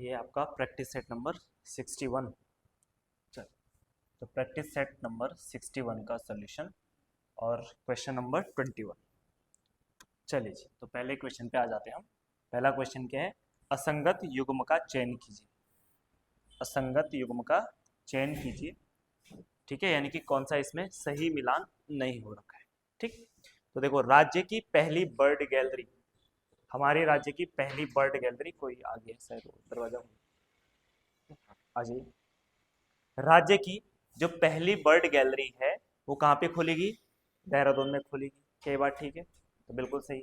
ये आपका practice set number 61। चल, तो प्रैक्टिस सेट नंबर 61 का सॉल्यूशन और क्वेश्चन नंबर 21। चलिए जी, तो पहले क्वेश्चन पे आ जाते हैं हम। पहला क्वेश्चन क्या है? असंगत युग्म का चयन कीजिए। असंगत युग्म का चयन कीजिए। ठीक है, यानी कि कौन सा इसमें सही मिलान नहीं हो रखा है। ठीक, तो देखो, राज्य की पहली बर्ड गैलरी, हमारे राज्य की पहली बर्ड गैलरी, कोई आ गया शायद, दरवाजा आ जाइए। राज्य की जो पहली बर्ड गैलरी है वो कहाँ पे खुलेगी? देहरादून में खुलेगी। क्या ये बात ठीक है? तो बिल्कुल सही।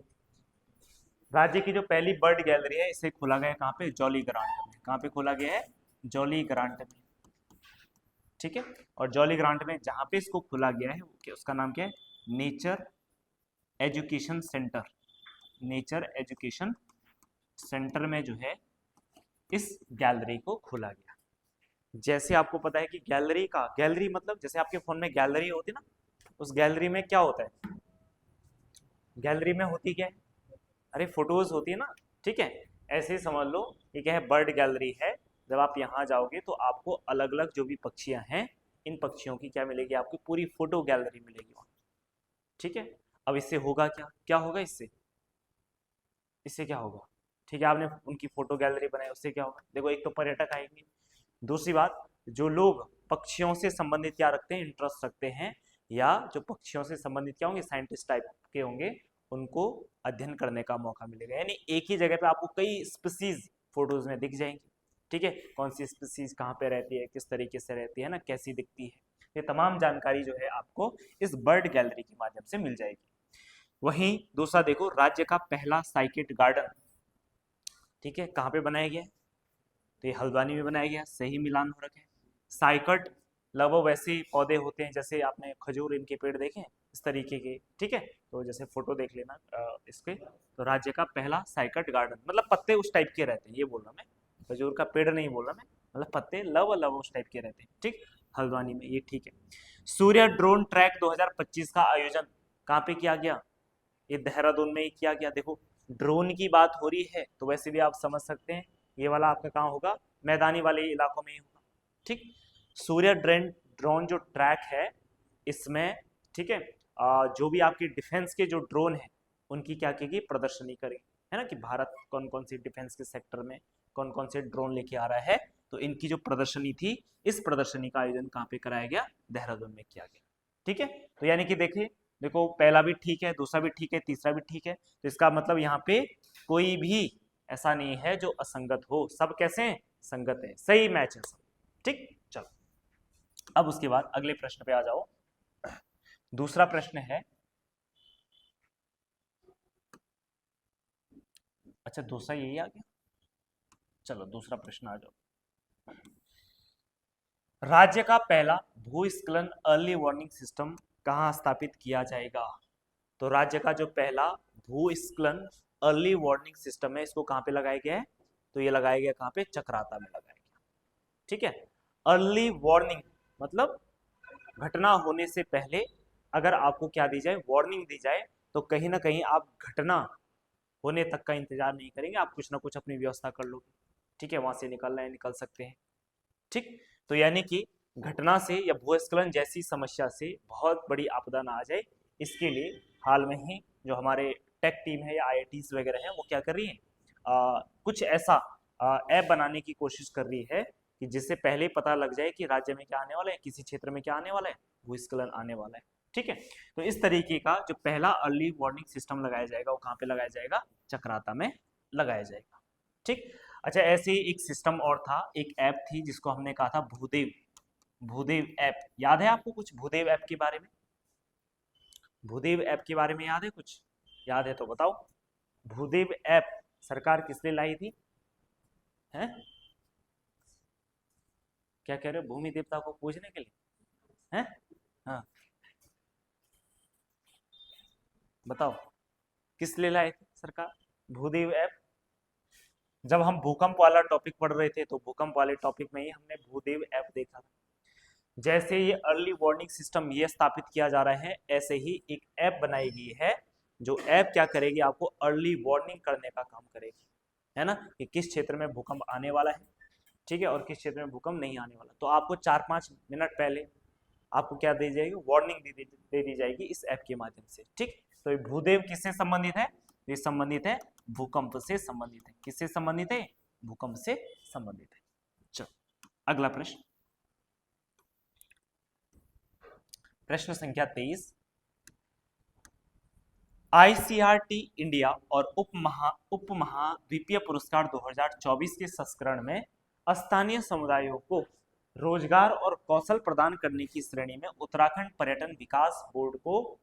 राज्य की जो पहली बर्ड गैलरी है इसे खोला गया कहाँ पे? जॉली ग्रांट में। कहाँ पे खोला गया है? जॉली ग्रांट में। ठीक है, और जॉली ग्रांट में जहाँ पे इसको खोला गया है उसका नाम क्या है? Nature education centre. Nature education centre में जो है इस गैलरी को खोला गया। जैसे आपको पता है कि गैलरी मतलब जैसे आपके फोन में गैलरी होती है ना, उस गैलरी में क्या होता है? गैलरी में होती क्या है? अरे फोटोज होती है ना। ठीक है, ऐसे ही समझ लो ये क्या है? बर्ड गैलरी है। जब आप यहाँ जाओगे तो आपको अलग अलग जो भी पक्षियां हैं, इन पक्षियों की क्या मिलेगी? आपकी पूरी फोटो गैलरी मिलेगी वहाँ। ठीक है, अब इससे होगा क्या? क्या होगा इससे? इससे क्या होगा? ठीक है, आपने उनकी फोटो गैलरी बनाई, उससे क्या होगा? देखो, एक तो पर्यटक आएंगे, दूसरी बात, जो लोग पक्षियों से संबंधित क्या रखते हैं? इंटरेस्ट रखते हैं, या जो पक्षियों से संबंधित क्या होंगे? साइंटिस्ट टाइप के होंगे, उनको अध्ययन करने का मौका मिलेगा। यानी एक ही जगह पे आपको कई स्पीसीज फोटोज में दिख जाएंगी। ठीक है, कौन सी स्पीसीज कहाँ पे रहती है, किस तरीके से रहती है ना, कैसी दिखती है, ये तमाम जानकारी जो है आपको इस बर्ड गैलरी के माध्यम से मिल जाएगी। वहीं दूसरा देखो, राज्य का पहला साइकिट गार्डन, ठीक है, कहाँ पे बनाया गया है? तो ये हल्द्वानी में बनाया गया। सही मिलान हो रखे हैं। साइकट लगभग वैसे ही पौधे होते हैं जैसे आपने खजूर इनके पेड़ देखे हैं, इस तरीके के। ठीक है, तो जैसे फोटो देख लेना इसके। तो राज्य का पहला साइकट गार्डन मतलब पत्ते उस टाइप के रहते हैं, ये बोल रहा मैं, खजूर का पेड़ नहीं बोल रहा मैं, मतलब पत्ते लव लव उस टाइप के रहते हैं। ठीक, हल्द्वानी में, ये ठीक है। सूर्य ड्रोन ट्रैक 2025 का आयोजन कहाँ पे किया गया? ये देहरादून में ही किया गया। देखो, ड्रोन की बात हो रही है तो वैसे भी आप समझ सकते हैं ये वाला आपका कहाँ होगा? मैदानी वाले इलाकों में ही होगा। ठीक, सूर्य ड्रोन ड्रोन जो ट्रैक है इसमें, ठीक है, जो भी आपकी डिफेंस के जो ड्रोन है उनकी क्या की प्रदर्शनी करी है ना, कि भारत कौन कौन सी डिफेंस के सेक्टर में कौन कौन से ड्रोन लेके आ रहा है, तो इनकी जो प्रदर्शनी थी, इस प्रदर्शनी का आयोजन कहाँ पे कराया गया? देहरादून में किया गया। ठीक है, तो यानी कि देखिए, देखो पहला भी ठीक है, दूसरा भी ठीक है, तीसरा भी ठीक है, तो इसका मतलब यहाँ पे कोई भी ऐसा नहीं है जो असंगत हो, सब कैसे हैं? संगत है, सही मैच है सब। ठीक, चलो अब उसके बाद अगले प्रश्न पे आ जाओ। दूसरा प्रश्न है, अच्छा दूसरा यही आ गया। चलो दूसरा प्रश्न आ जाओ। राज्य का पहला भूस्खलन अर्ली वार्निंग सिस्टम कहाँ स्थापित किया जाएगा? तो राज्य का जो पहला भूस्खलन अर्ली वार्निंग सिस्टम है, इसको कहाँ पे लगाया गया है? तो ये लगाया गया कहाँ पे? चक्राता में लगाया गया। ठीक है, अर्ली वार्निंग मतलब घटना होने से पहले अगर आपको क्या दी जाए? वार्निंग दी जाए, तो कहीं ना कहीं आप घटना होने तक का इंतजार नहीं करेंगे, आप कुछ ना कुछ अपनी व्यवस्था कर लोगे। ठीक है, वहां से निकलना है निकल सकते हैं। ठीक, तो यानी कि घटना से या भूस्खलन जैसी समस्या से बहुत बड़ी आपदा ना आ जाए, इसके लिए हाल में ही जो हमारे टेक टीम है या आईआईटीज वगैरह है वो क्या कर रही है? कुछ ऐसा ऐप बनाने की कोशिश कर रही है कि जिससे पहले ही पता लग जाए कि राज्य में क्या आने वाला है, किसी क्षेत्र में क्या आने वाला है, भूस्खलन आने वाला है। ठीक है, तो इस तरीके का जो पहला अर्ली वार्निंग सिस्टम लगाया जाएगा वो कहाँ पे लगाया जाएगा? चक्राता में लगाया जाएगा। ठीक, अच्छा ऐसे ही एक सिस्टम और था, एक ऐप थी जिसको हमने कहा था भूदेव। भूदेव ऐप याद है आपको कुछ? भूदेव ऐप के बारे में, भूदेव ऐप के बारे में याद है कुछ? याद है तो बताओ। भूदेव ऐप सरकार किस लिए लाई थी? हैं? क्या कह रहे हो? भूमि देवता को पूजने के लिए? हैं? हाँ, बताओ किस लिए लाई थी सरकार भूदेव ऐप? जब हम भूकंप वाला टॉपिक पढ़ रहे थे तो भूकंप वाले टॉपिक में ही हमने भूदेव ऐप देखा था। जैसे ये अर्ली वार्निंग सिस्टम ये स्थापित किया जा रहा है, ऐसे ही एक ऐप बनाई गई है जो ऐप क्या करेगी? आपको अर्ली वार्निंग करने का काम करेगी, है ना, कि किस क्षेत्र में भूकंप आने वाला है, ठीक है, और किस क्षेत्र में भूकंप नहीं आने वाला। तो आपको 4-5 मिनट पहले आपको क्या दी जाएगी, वार्निंग दे दी जाएगी इस ऐप के माध्यम से, ठीक। तो ये भूदेव किससे संबंधित है, ये संबंधित है भूकंप से संबंधित है। किससे संबंधित है, भूकंप से संबंधित है। चलो अगला प्रश्न, प्रश्न संख्या 23, आईसीआरटी इंडिया और उपमहाद्वीपीय पुरस्कार 2024 के संस्करण में स्थानीय समुदायों को रोजगार और कौशल प्रदान करने की श्रेणी में उत्तराखंड पर्यटन विकास बोर्ड को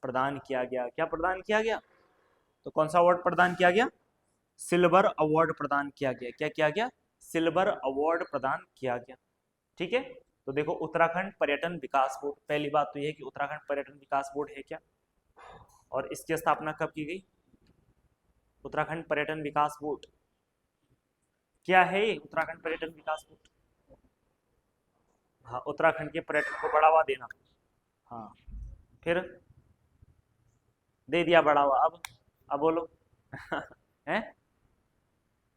प्रदान किया गया। क्या प्रदान किया गया, तो कौन सा अवार्ड प्रदान किया गया, सिल्वर अवार्ड प्रदान किया गया। क्या किया गया, सिल्वर अवार्ड प्रदान किया गया, ठीक है। तो देखो उत्तराखंड पर्यटन विकास बोर्ड, पहली बात तो यह है कि उत्तराखंड पर्यटन विकास बोर्ड है क्या, और इसकी स्थापना कब की गई, उत्तराखंड पर्यटन विकास बोर्ड क्या है, उत्तराखंड पर्यटन विकास बोर्ड, हाँ, उत्तराखंड के पर्यटन को बढ़ावा देना, हाँ, फिर दे दिया बढ़ावा, अब बोलो हैं,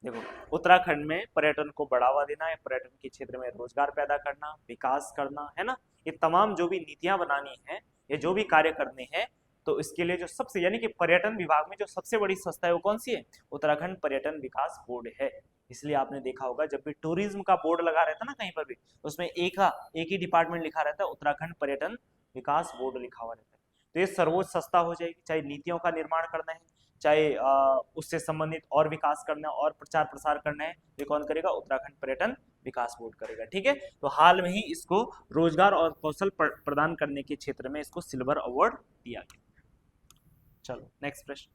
देखो उत्तराखंड में पर्यटन को बढ़ावा देना है, पर्यटन के क्षेत्र में रोजगार पैदा करना, विकास करना, है ना, ये तमाम जो भी नीतियां बनानी है, ये जो भी कार्य करने हैं, तो इसके लिए जो सबसे, यानी कि पर्यटन विभाग में जो सबसे बड़ी संस्था है वो कौन सी है, उत्तराखंड पर्यटन विकास बोर्ड है। इसलिए आपने देखा होगा जब भी टूरिज्म का बोर्ड लगा रहता है ना कहीं पर भी, उसमें एक ही डिपार्टमेंट लिखा रहता है, उत्तराखंड पर्यटन विकास बोर्ड लिखा हुआ रहता है। तो ये सर्वोच्च संस्था हो जाएगी, चाहे नीतियों का निर्माण करना है, चाहे उससे संबंधित और विकास करना है और प्रचार प्रसार करना है, ये कौन करेगा, उत्तराखंड पर्यटन विकास बोर्ड करेगा, ठीक है। तो हाल में ही इसको रोजगार और कौशल प्रदान करने के क्षेत्र में इसको सिल्वर अवार्ड दिया गया। चलो नेक्स्ट प्रश्न,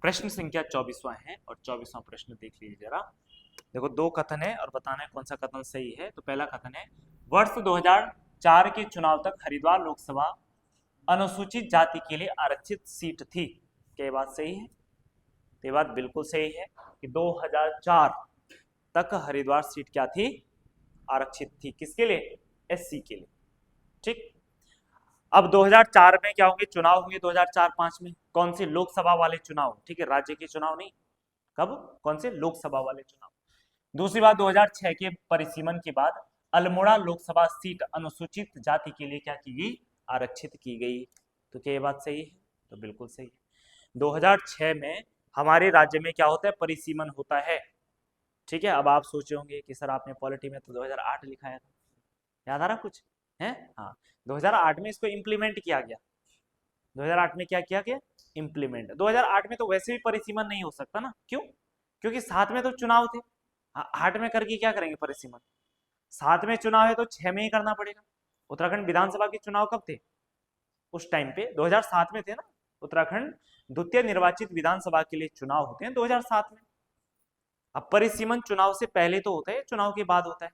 प्रश्न संख्या 24वां है, और 24वां प्रश्न देख लीजिए जरा। देखो दो कथन है और बताना है कौन सा कथन सही है। तो पहला कथन है, वर्ष 2004 के चुनाव तक हरिद्वार लोकसभा अनुसूचित जाति के लिए आरक्षित सीट थी। क्या ये बात सही है, तो ये बात बिल्कुल सही है कि 2004 तक हरिद्वार सीट क्या थी, आरक्षित थी, किसके लिए, एससी के लिए, ठीक। अब 2004 में क्या होंगे, चुनाव हुए 2004-5 में, कौन से, लोकसभा वाले चुनाव, ठीक है, राज्य के चुनाव नहीं, कब, कौन से, लोकसभा वाले चुनाव। दूसरी बात, 2006 के परिसीमन के बाद अल्मोड़ा लोकसभा सीट अनुसूचित जाति के लिए क्या की गई, आरक्षित की गई। तो क्या ये बात सही है, तो बिल्कुल सही है। 2006 में हमारे राज्य में क्या होता है, परिसीमन होता है, ठीक है। अब आप सोचे होंगे कि सर आपने पॉलिटी में तो 2008 लिखाया था, याद आ रहा कुछ है, हाँ, 2008 में इसको इम्प्लीमेंट किया गया। 2008 में क्या किया गया, इम्प्लीमेंट। 2008 में तो वैसे भी परिसीमन नहीं हो सकता ना, क्यों, क्योंकि साथ में तो चुनाव थे, 8 में करके क्या करेंगे परिसीमन, 7 में चुनाव है तो 6 में ही करना पड़ेगा। उत्तराखंड विधानसभा के चुनाव कब थे, उस टाइम पे 2007 में थे ना, उत्तराखंड द्वितीय निर्वाचित विधानसभा के लिए चुनाव होते हैं 2007 में। अब परिसीमन चुनाव से पहले तो होता है, चुनाव के बाद होता है,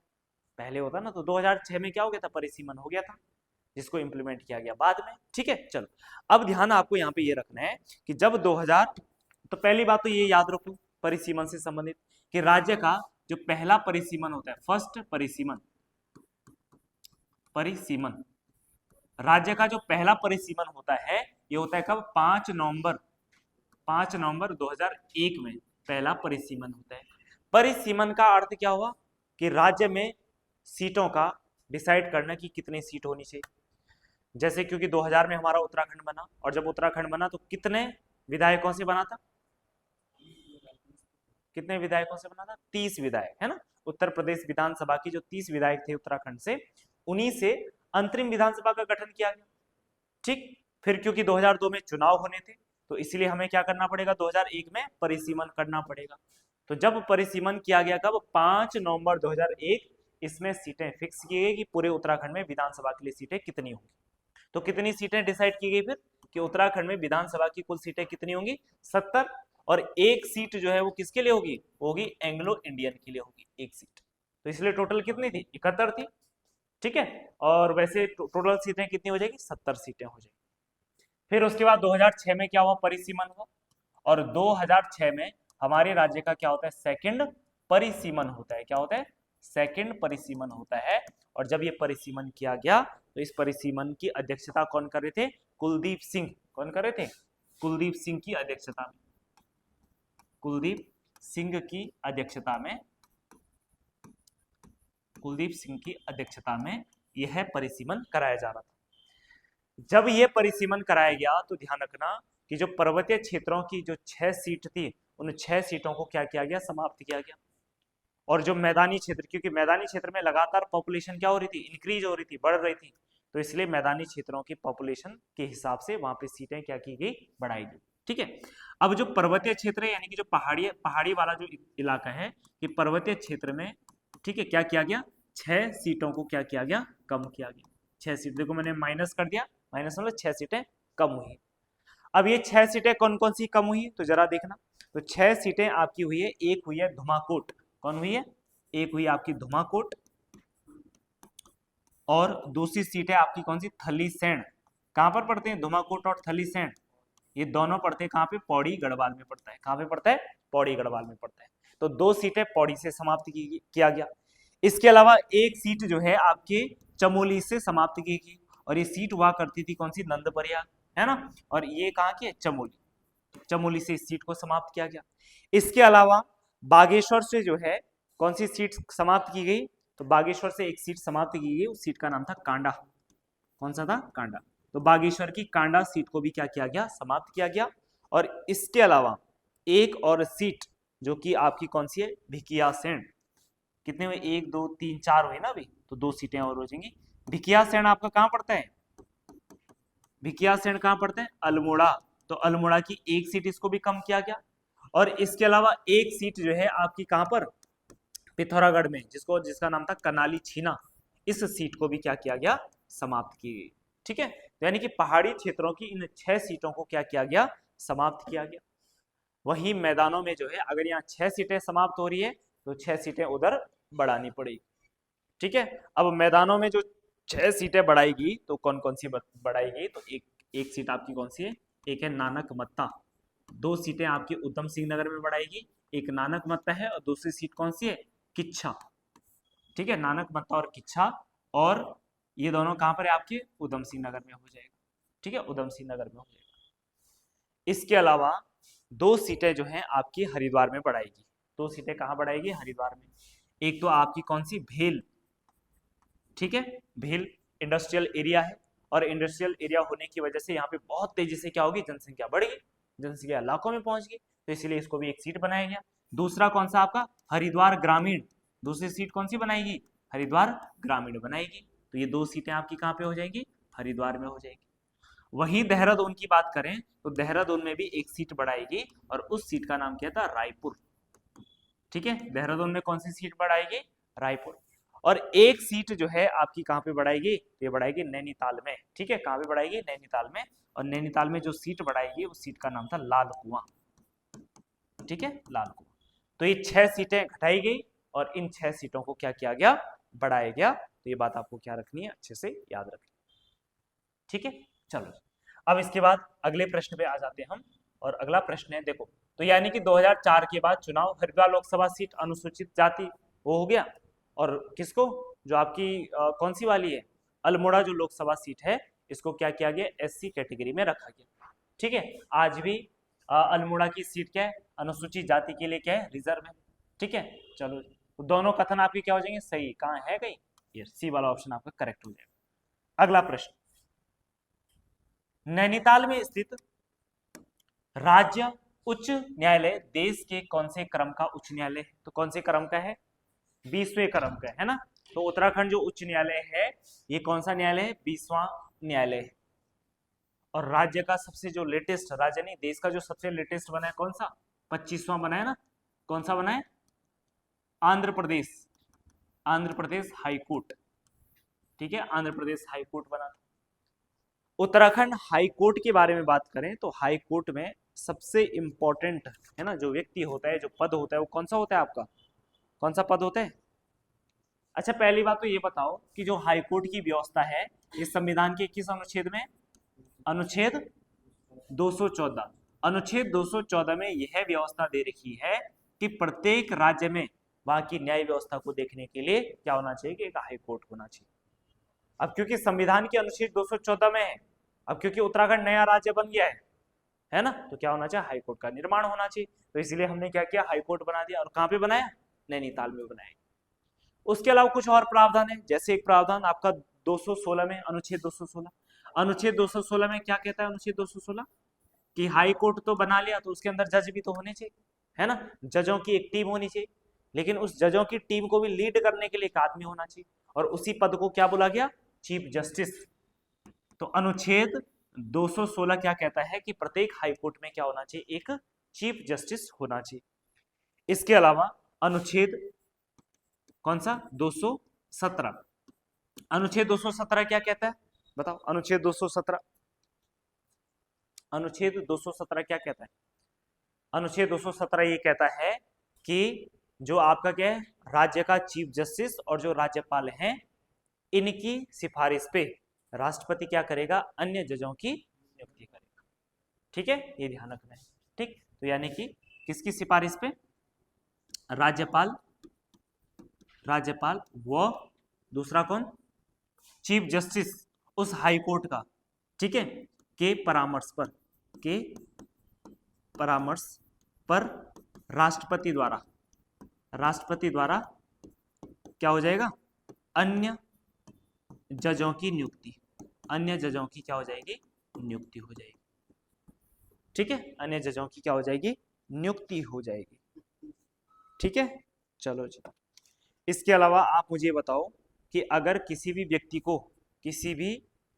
पहले होता ना, तो 2006 में क्या हो गया था, परिसीमन हो गया था, जिसको इंप्लीमेंट किया गया बाद में, ठीक है। चलो अब ध्यान आपको यहाँ पे ये रखना है कि जब 2000, तो पहली बात तो ये याद रखो परिसीमन से संबंधित कि राज्य का जो पहला परिसीमन होता है, फर्स्ट परिसीमन, परिसीमन राज्य का जो पहला परिसीमन होता है, ये होता है कब, 5 नवंबर 2001 में पहला परिसीमन होता है। परिसीमन का अर्थ क्या हुआ कि राज्य में सीटों का डिसाइड करना कि कितनी सीट होनी चाहिए। जैसे क्योंकि 2000 में हमारा उत्तराखंड बना, और जब उत्तराखंड बना तो कितने विधायकों से बना था, कितने विधायकों से बना था, 30 विधायक, है ना। उत्तर प्रदेश विधानसभा की जो 30 विधायक थे उत्तराखंड से, उन्हीं से अंतरिम विधानसभा का गठन किया गया, ठीक। फिर क्योंकि 2002 में चुनाव होने थे, तो इसलिए हमें क्या करना पड़ेगा, 2001 में परिसीमन करना पड़ेगा। तो जब परिसीमन किया गया कब, 5 नवंबर 2001, इसमें सीटें फिक्स की गई कि पूरे उत्तराखंड में विधानसभा के लिए सीटें कितनी होंगी। तो कितनी सीटें डिसाइड की गई फिर कि उत्तराखंड में विधानसभा की कुल सीटें कितनी होंगी, 70, और एक सीट जो है वो किसके लिए होगी एंग्लो इंडियन के लिए होगी, एक सीट। तो इसलिए टोटल कितनी थी, 71 थी, ठीक है। और वैसे टोटल सीटें कितनी हो जाएगी, 70 सीटें हो जाएगी। फिर उसके बाद 2006 में क्या हुआ, परिसीमन हुआ, और 2006 में हमारे राज्य का क्या होता है, सेकंड परिसीमन होता है। क्या होता है, सेकंड परिसीमन होता है। और जब ये परिसीमन किया गया तो इस परिसीमन की अध्यक्षता कौन कर रहे थे, कुलदीप सिंह, कौन कर रहे थे, कुलदीप सिंह की अध्यक्षता में, कुलदीप सिंह की अध्यक्षता में, कुलदीप सिंह की अध्यक्षता में यह परिसीमन कराया जा रहा था। जब यह परिसीमन कराया गया तो ध्यान रखना कि जो पर्वतीय क्षेत्रों की जो 6 सीट थी, उन 6 सीटों को क्या किया गया, समाप्त किया गया। और जो मैदानी क्षेत्र, क्योंकि मैदानी क्षेत्र में लगातार पॉपुलेशन क्या हो रही थी, इंक्रीज हो रही थी, बढ़ रही थी, तो इसलिए मैदानी क्षेत्रों की पॉपुलेशन के हिसाब से वहां पे सीटें क्या की गई, बढ़ाई गई। ठीक है। अब जो पर्वतीय क्षेत्र है, यानी कि जो पहाड़ी वाला जो इलाका है, कि पर्वतीय क्षेत्र में, ठीक है, क्या किया गया, 6 सीटों को क्या किया गया, कम किया गया। 6 सीट, देखो मैंने माइनस कर दिया, माइनस मतलब 6 सीटें कम हुई। अब ये 6 सीटें कौन कौन सी कम हुई, तो जरा देखना। तो 6 सीटें आपकी हुई है, एक हुई है धुमाकोट, कौन हुई है, एक हुई आपकी धुमाकोट, और दूसरी सीट है आपकी कौन सी, थलीसैंण। कहां पर पड़ते हैं धुमाकोट और थलीसैंण, ये दोनों पड़ते हैं कहां पे, पौड़ी गढ़वाल में पड़ता है। कहां पे पड़ता है, पौड़ी गढ़वाल में पड़ता है। तो 2 सीटें पौड़ी से समाप्त किया गया। इसके अलावा एक सीट जो है आपके चमोली से समाप्त की गई, और ये सीट हुआ करती थी कौन सी, नंदप्रयाग, है ना, और ये कहां की है, चमोली, चमोली से इस सीट को समाप्त किया गया। इसके अलावा बागेश्वर से जो है कौन सी सीट समाप्त की गई, तो बागेश्वर से एक सीट समाप्त की गई, उस सीट का नाम था कांडा। कौन सा था, कांडा। तो बागेश्वर की कांडा सीट को भी क्या किया गया, समाप्त किया गया। और इसके अलावा एक और सीट जो कि आपकी कौन सी है, भिकियासैंण। कितने हुए, 1 2 3 4 हुए ना अभी, तो 2 सीटें और हो जाएंगी। भिकियासैंण आपका कहां पड़ता है, भिकियासैंण कहां पड़ता है, अल्मोड़ा। तो अल्मोड़ा की एक सीट इसको भी कम किया गया। और इसके अलावा एक सीट जो है आपकी कहां पर, पिथौरागढ़ में, जिसका नाम था कनाली छीना, इस सीट को भी क्या किया गया, समाप्त की गई। ठीक है। तो यानी कि पहाड़ी क्षेत्रों की इन 6 सीटों को क्या किया गया, समाप्त किया गया। वही मैदानों में जो है, अगर यहाँ 6 सीटें समाप्त हो रही है, तो 6 सीटें उधर बढ़ानी पड़ेगी। ठीक है। अब मैदानों में जो 6 सीटें बढ़ाएगी, तो कौन कौन सी बढ़ाएगी, तो एक सीट आपकी कौन सी है, एक है नानक मत्ता। 2 सीटें आपकी उधम सिंह नगर में बढ़ाएगी, एक नानक मत्ता है, और दूसरी सीट कौन सी है, किच्छा। ठीक है, नानक मत्ता और किच्छा, और ये दोनों कहां पर है आपके, उधम सिंह नगर में हो जाएगा। ठीक है, उधम सिंह नगर में हो जाएगा। इसके अलावा 2 सीटें जो हैं आपकी हरिद्वार में बढ़ाएगी। 2 सीटें कहां बढ़ाएगी, हरिद्वार में। एक तो आपकी कौन सी, भेल। ठीक है, भेल इंडस्ट्रियल एरिया है, और इंडस्ट्रियल एरिया होने की वजह से यहाँ पे बहुत तेजी से क्या होगी, जनसंख्या बढ़ गई, जनसंख्या लाखों में पहुंच गई, तो इसलिए इसको भी एक सीट बनाया गया। दूसरा कौन सा आपका, हरिद्वार ग्रामीण। दूसरी सीट कौन सी बनाएगी, हरिद्वार ग्रामीण बनाएगी। तो ये 2 सीटें आपकी कहाँ पे हो जाएंगी, हरिद्वार में हो जाएगी। वहीं देहरादून की बात करें तो देहरादून में भी एक सीट बढ़ाएगी, और उस सीट का नाम क्या था, रायपुर। ठीक है, देहरादून में कौन सी सीट बढ़ाएगी, रायपुर। और एक सीट जो है आपकी कहां पे बढ़ाएगी, ये बढ़ाएगी नैनीताल में। ठीक है, कहां पे बढ़ाएगी, नैनीताल में। और नैनीताल में जो सीट बढ़ाएगी उस सीट का नाम था लाल कुआं। ठीक है, लाल कुआं। तो ये 6 सीटें घटाई गई, और इन 6 सीटों को क्या किया गया, बढ़ाया गया। तो ये बात आपको क्या रखनी है, अच्छे से याद रखनी। ठीक है, चलो अब इसके बाद अगले प्रश्न पे आ जाते हैं हम। और अगला प्रश्न है, देखो, तो यानी कि 2004 के बाद चुनाव, हरिद्वार लोकसभा सीट अनुसूचित जाति वो हो गया, और किसको, जो आपकी कौन सी वाली है, अल्मोड़ा जो लोकसभा सीट है, इसको क्या किया गया, एससी कैटेगरी में रखा गया। ठीक है, आज भी अल्मोड़ा की सीट क्या है, अनुसूचित जाति के लिए क्या है, रिजर्व है। ठीक है, चलो, तो दोनों कथन आपके क्या हो जाएंगे, सही। कहाँ है कहीं, ये सी वाला ऑप्शन आपका करेक्ट हो जाएगा। अगला प्रश्न, नैनीताल में स्थित राज्य उच्च न्यायालय देश के कौन से क्रम का उच्च न्यायालय है, तो कौन से क्रम का है, 20वें क्रम का है ना। तो उत्तराखंड जो उच्च न्यायालय है, ये कौन सा न्यायालय है, 20वां न्यायालय है। और राज्य का सबसे जो लेटेस्ट, राज्य नहीं, देश का जो सबसे लेटेस्ट बना है कौन सा, 25वां बना है ना। कौन सा बना है, आंध्र प्रदेश, आंध्र प्रदेश हाई कोर्ट। ठीक है, आंध्र प्रदेश हाई कोर्ट बना था। उत्तराखंड हाई कोर्ट के बारे में बात करें तो हाई कोर्ट में सबसे इंपॉर्टेंट है ना जो व्यक्ति होता है, जो पद होता है, वो कौन सा होता है आपका, कौन सा पद होता है। अच्छा, पहली बात तो ये बताओ कि जो हाई कोर्ट की व्यवस्था है, इस संविधान के किस अनुच्छेद में, अनुच्छेद 214। अनुच्छेद 214 में यह व्यवस्था दे रखी है कि प्रत्येक राज्य में वहां की न्याय व्यवस्था को देखने के लिए क्या होना चाहिए, कि एक हाई कोर्ट होना चाहिए। अब क्योंकि संविधान के अनुच्छेद 214 में है, अब क्योंकि उत्तराखंड नया राज्य बन गया है, है ना। तो क्या होना चाहिए, हाई कोर्ट का निर्माण होना चाहिए। तो इसलिए हमने क्या किया, हाई कोर्ट बना दिया। और कहाँ पे बनाया, नैनीताल में बनाया। उसके अलावा कुछ और प्रावधान है, जैसे एक प्रावधान आपका 216 में, अनुच्छेद 216, अनुच्छेद 216 में क्या कहता है, अनुच्छेद 216 कि हाई कोर्ट तो बना लिया तो उसके अंदर जज भी तो होने चाहिए, है ना। जजों की एक टीम होनी चाहिए, लेकिन उस जजों की टीम को भी लीड करने के लिए एक आदमी होना चाहिए, और उसी पद को क्या बोला गया, चीफ जस्टिस। तो अनुच्छेद 216 क्या कहता है कि प्रत्येक हाई कोर्ट में क्या होना चाहिए, एक चीफ जस्टिस होना चाहिए। इसके अलावा अनुच्छेद कौन सा, 217, अनुच्छेद 217 क्या कहता है, बताओ, अनुच्छेद 217, अनुच्छेद 217 क्या कहता है, अनुच्छेद 217 ये कहता है कि जो आपका क्या है, राज्य का चीफ जस्टिस और जो राज्यपाल हैं, इनकी सिफारिश पे राष्ट्रपति क्या करेगा, अन्य जजों की नियुक्ति करेगा। ठीक है, ये ध्यान रखना है। ठीक, तो यानी कि किसकी सिफारिश पे, राज्यपाल, राज्यपाल व दूसरा कौन, चीफ जस्टिस उस हाई कोर्ट का, ठीक है, के परामर्श पर, के परामर्श पर राष्ट्रपति द्वारा, राष्ट्रपति द्वारा क्या हो जाएगा, अन्य जजों की नियुक्ति, अन्य जजों की क्या हो जाएगी, नियुक्ति हो जाएगी। ठीक है, अन्य जजों की क्या हो जाएगी, नियुक्ति हो जाएगी। ठीक है, चलो जी। इसके अलावा आप मुझे बताओ कि अगर किसी भी व्यक्ति को, किसी भी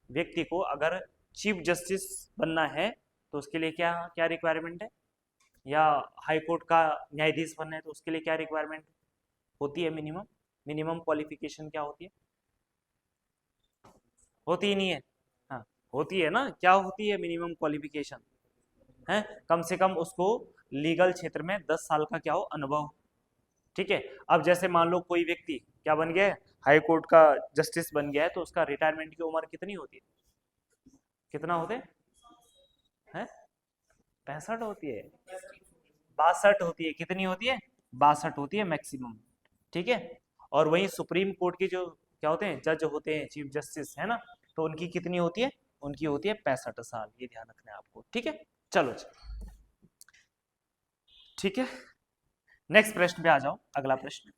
व्यक्ति को अगर चीफ जस्टिस बनना है तो उसके लिए क्या क्या रिक्वायरमेंट है, या हाई कोर्ट का न्यायाधीश बनना है तो उसके लिए क्या रिक्वायरमेंट होती है, मिनिमम, मिनिमम क्वालिफिकेशन क्या होती है, होती ही नहीं है, हाँ होती है ना, क्या होती है मिनिमम क्वालिफिकेशन है, कम से कम उसको लीगल क्षेत्र में 10 साल का क्या हो, अनुभव। ठीक है, अब जैसे मान लो कोई व्यक्ति क्या बन गया है, हाई कोर्ट का जस्टिस बन गया है, तो उसका रिटायरमेंट की उम्र कितनी होती है, कितना होते हैं, 65 होती है, 62 होती है, कितनी होती है, 62 होती है मैक्सिमम। ठीक है, और वहीं सुप्रीम कोर्ट के जो क्या होते हैं, जज होते हैं, चीफ जस्टिस, है ना, तो उनकी कितनी होती है, उनकी होती है 65 साल, ये ध्यान रखना है आपको। ठीक है, चलो जी, ठीक है, नेक्स्ट प्रश्न पे आ जाओ, अगला प्रश्न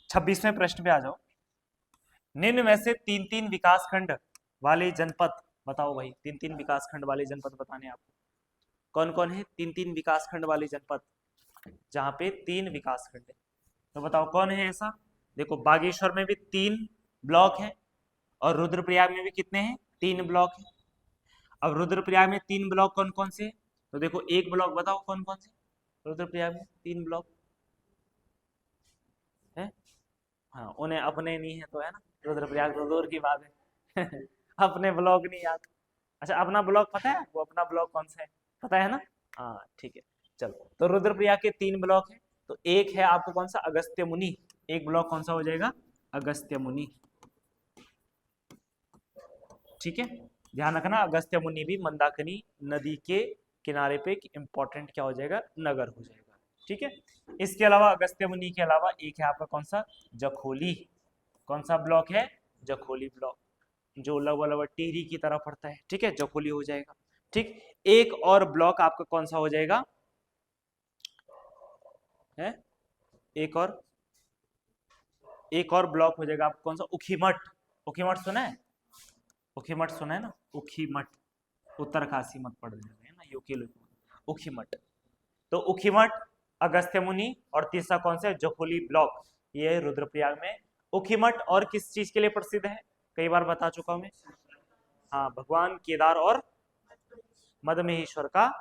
26वें प्रश्न पे आ जाओ। निम्न में से तीन तीन विकास खंड वाले जनपद बताओ भाई, तीन तीन विकास खंड वाले जनपद बताने आपको, कौन कौन है तीन तीन विकास खंड वाले जनपद, जहां पे 3 विकास खंड है, तो बताओ कौन है ऐसा। देखो, बागेश्वर में भी 3 ब्लॉक है, और रुद्रप्रयाग में भी कितने हैं, 3 ब्लॉक है। अब रुद्रप्रयाग में 3 ब्लॉक कौन कौन से, तो देखो एक ब्लॉक बताओ कौन कौन से, रुद्रप्रयाग में 3 ब्लॉक है, हाँ उन्हें अपने नहीं है तो, है ना, रुद्रप्रयाग तो दूर की बात है अपने ब्लॉक नहीं याद। अच्छा, अपना ब्लॉक पता है, वो अपना ब्लॉक कौन सा है, पता है ना, हाँ ठीक है। चलो, तो रुद्रप्रयाग के 3 ब्लॉक है, तो एक है आपको कौन सा, अगस्त्य मुनि, एक ब्लॉक कौन सा हो जाएगा, अगस्त्य मुनि। ठीक है, ध्यान रखना, अगस्त्य मुनि भी मंदाकिनी नदी के किनारे पे एक इंपॉर्टेंट क्या हो जाएगा, नगर हो जाएगा। ठीक है, इसके अलावा अगस्त्य मुनि के अलावा एक है आपका कौन सा, जखोली, कौन सा ब्लॉक है, जखोली ब्लॉक, जो लगभग टिहरी की तरफ पड़ता है। ठीक है, जखोली हो जाएगा। ठीक, एक और ब्लॉक आपका कौन सा हो जाएगा, है एक और ब्लॉक हो जाएगा आपका कौन सा, उखीमठ, उखीमठ सुना है, उखीमठ सुना है ना, उखीमठ, उत्तरकाशी मत पढ़ देना, है ना, यूके उखीमठ। तो उखीमठ, अगस्त्य मुनि, और तीसरा कौन सा है, जखोली ब्लॉक, ये रुद्रप्रयाग में। उखीमठ और किस चीज के लिए प्रसिद्ध है, कई बार बता चुका हूं मैं, हाँ भगवान केदार और मदमहेश्वर का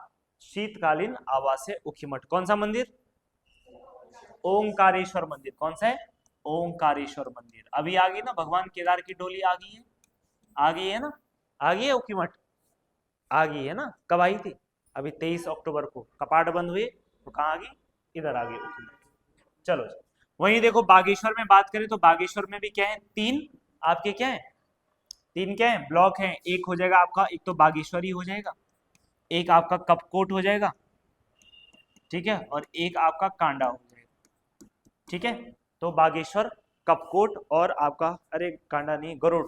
शीतकालीन आवास है उखीमठ। कौन सा मंदिर, ओंकारेश्वर मंदिर, कौन सा है, ओंकारेश्वर मंदिर। अभी आ गई ना भगवान केदार की डोली, आ गई है, आ गई है ना, आ गई है उखीमठ, आ गई है ना, कब आई थी, अभी 23 अक्टूबर को कपाट बंद हुए तो कहाँ आ गई, इधर आ गई उखीमठ। चलो, वहीं देखो बागेश्वर में बात करें तो बागेश्वर में भी क्या है, 3 आपके क्या है, 3 क्या है, ब्लॉक हैं। एक हो जाएगा आपका, एक तो बागेश्वरी हो जाएगा, एक आपका कपकोट हो जाएगा, ठीक है, और एक आपका कांडा हो जाएगा। ठीक है, तो बागेश्वर, कपकोट और आपका, अरे कांडा नहीं, गरुड़,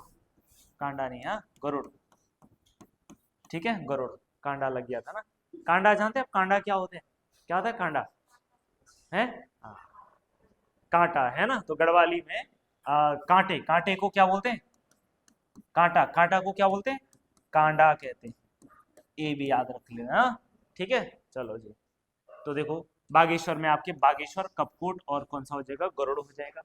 कांडा नहीं, हाँ गरुड़, ठीक है, गरुड़, कांडा लग गया था ना। कांडा जानते हैं आप, कांडा क्या होते हैं? क्या होता है कांडा? है हाँ, कांटा है ना। तो गढ़वाली में कांटे, कांटे को क्या बोलते हैं? कांटा, कांटा को क्या बोलते हैं? कांडा कहते हैं। ये भी याद रख लेना हाँ? ठीक है, चलो जी। तो देखो बागेश्वर में आपके बागेश्वर, कपकोट और कौन सा हो जाएगा? गरुड़ हो जाएगा।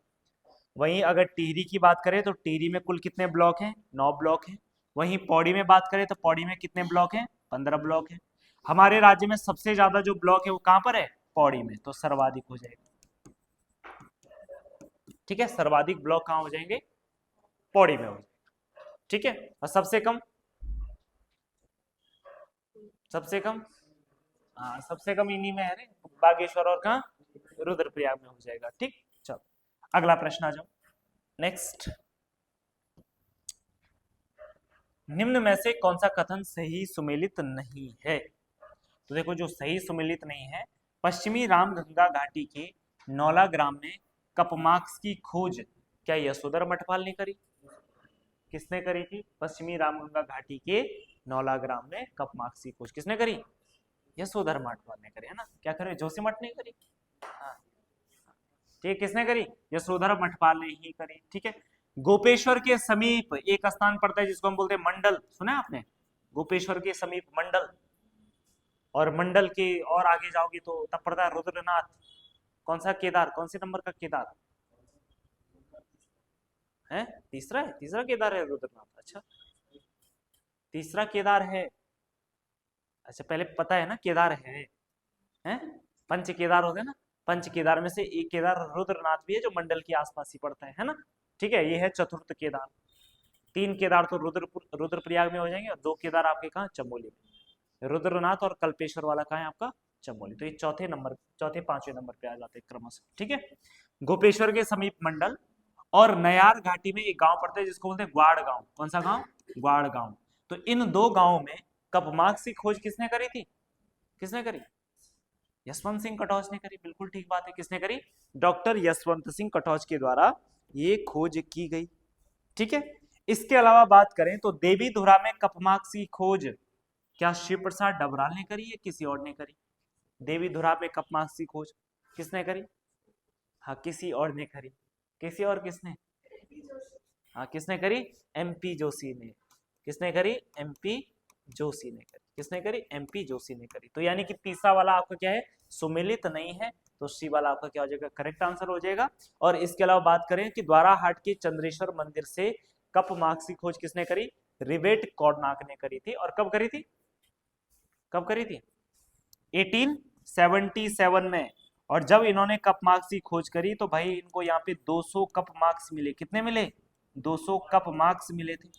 वहीं अगर टिहरी की बात करें तो टिहरी में कुल कितने ब्लॉक हैं? 9 ब्लॉक हैं। वहीं पौड़ी में बात करें तो पौड़ी में कितने ब्लॉक हैं? 15 ब्लॉक हैं। हमारे राज्य में सबसे ज्यादा जो ब्लॉक है वो कहां पर है? पौड़ी में, तो सर्वाधिक हो जाएगा। ठीक है, सर्वाधिक ब्लॉक कहां हो जाएंगे? पौड़ी में हो जाएगा। ठीक है, और सबसे कम? सबसे कम हाँ, सबसे कम इन्हीं में है रे, बागेश्वर और कहा? रुद्रप्रयाग में हो जाएगा। ठीक, चलो अगला प्रश्न आ जाओ। नेक्स्ट, निम्न में से कौन सा कथन सही सुमेलित नहीं है? तो देखो जो सही सुमेलित नहीं है, पश्चिमी रामगंगा घाटी के नौला ग्राम में कपमाक्स की खोज क्या यशोधर मठपाल ने करी? किसने करी थी? पश्चिमी रामगंगा घाटी के नौला ग्राम में कपमाक्स की खोज किसने करी? यशोधर मठपाल ने करी है ना। क्या करे? जोशीमठ ने करी। हाँ, ठीक है, किसने करी? यशोधर मठपाल ने ही करी। ठीक है, गोपेश्वर के समीप एक स्थान पड़ता है जिसको हम बोलते हैं मंडल, सुना है आपने? गोपेश्वर के समीप मंडल, और मंडल के और आगे जाओगे तो तब पड़ता है रुद्रनाथ। कौन सा केदार? कौन से नंबर का केदार है? तीसरा है, तीसरा केदार है रुद्रनाथ। अच्छा, तीसरा केदार है। अच्छा, पहले पता है ना केदार है, हैं? पंच केदार होते हैं ना, पंच केदार में से एक केदार रुद्रनाथ भी है जो मंडल के आसपास ही पड़ता है ना। ठीक है, ये है चतुर्थ केदार। 3 केदार तो रुद्रप्रयाग में हो जाएंगे, और 2 केदार आपके कहाँ? चमोली में। रुद्रनाथ और कल्पेश्वर वाला कहाँ है आपका? चमोली। तो ये चौथे नंबर, चौथे 5वें नंबर पे आ जाते हैं क्रमशः। ठीक है, गोपेश्वर के समीप मंडल, और नयार घाटी में एक गांव पड़ता है जिसको बोलते हैं ग्वाड़ गांव। कौन सा गांव? ग्वाड़ गांव। तो इन 2 गांवों में कपमाक्स की खोज किसने करी थी? किसने करी? यशवंत सिंह कटौज ने करी। बिल्कुल ठीक बात है, किसने करी? डॉक्टर यशवंत सिंह कटौज के द्वारा ये खोज की गई। ठीक है, इसके अलावा बात करें तो देवीधुरा में कपमाक्स की खोज क्या शिव प्रसाद डबराल ने करी है किसी और ने करी? देवीधुरा में कपमाक्स की खोज किसने करी? हाँ, किसी और ने करी। किसी और किसने? हाँ, किसने करी? एमपी जोशी ने। किसने करी? एमपी जोशी ने करी। किसने करी? एमपी जोशी ने करी। तो यानी कि तीसरा वाला आपका क्या है? सुमेलित नहीं है, तो सी वाला आपका क्या हो जाएगा? करेक्ट आंसर हो जाएगा। और इसके अलावा बात करें कि द्वाराहाट के चंद्रेश्वर मंदिर से कपमाक्स की खोज किसने करी? रिवेट कॉर्नाक ने करी थी। और कब करी थी? कब करी थी? 1877 में। और जब इन्होंने कप मार्क्स की खोज करी तो भाई इनको यहाँ पे 200 कप मार्क्स मिले। कितने मिले? 200 कप मार्क्स मिले थे।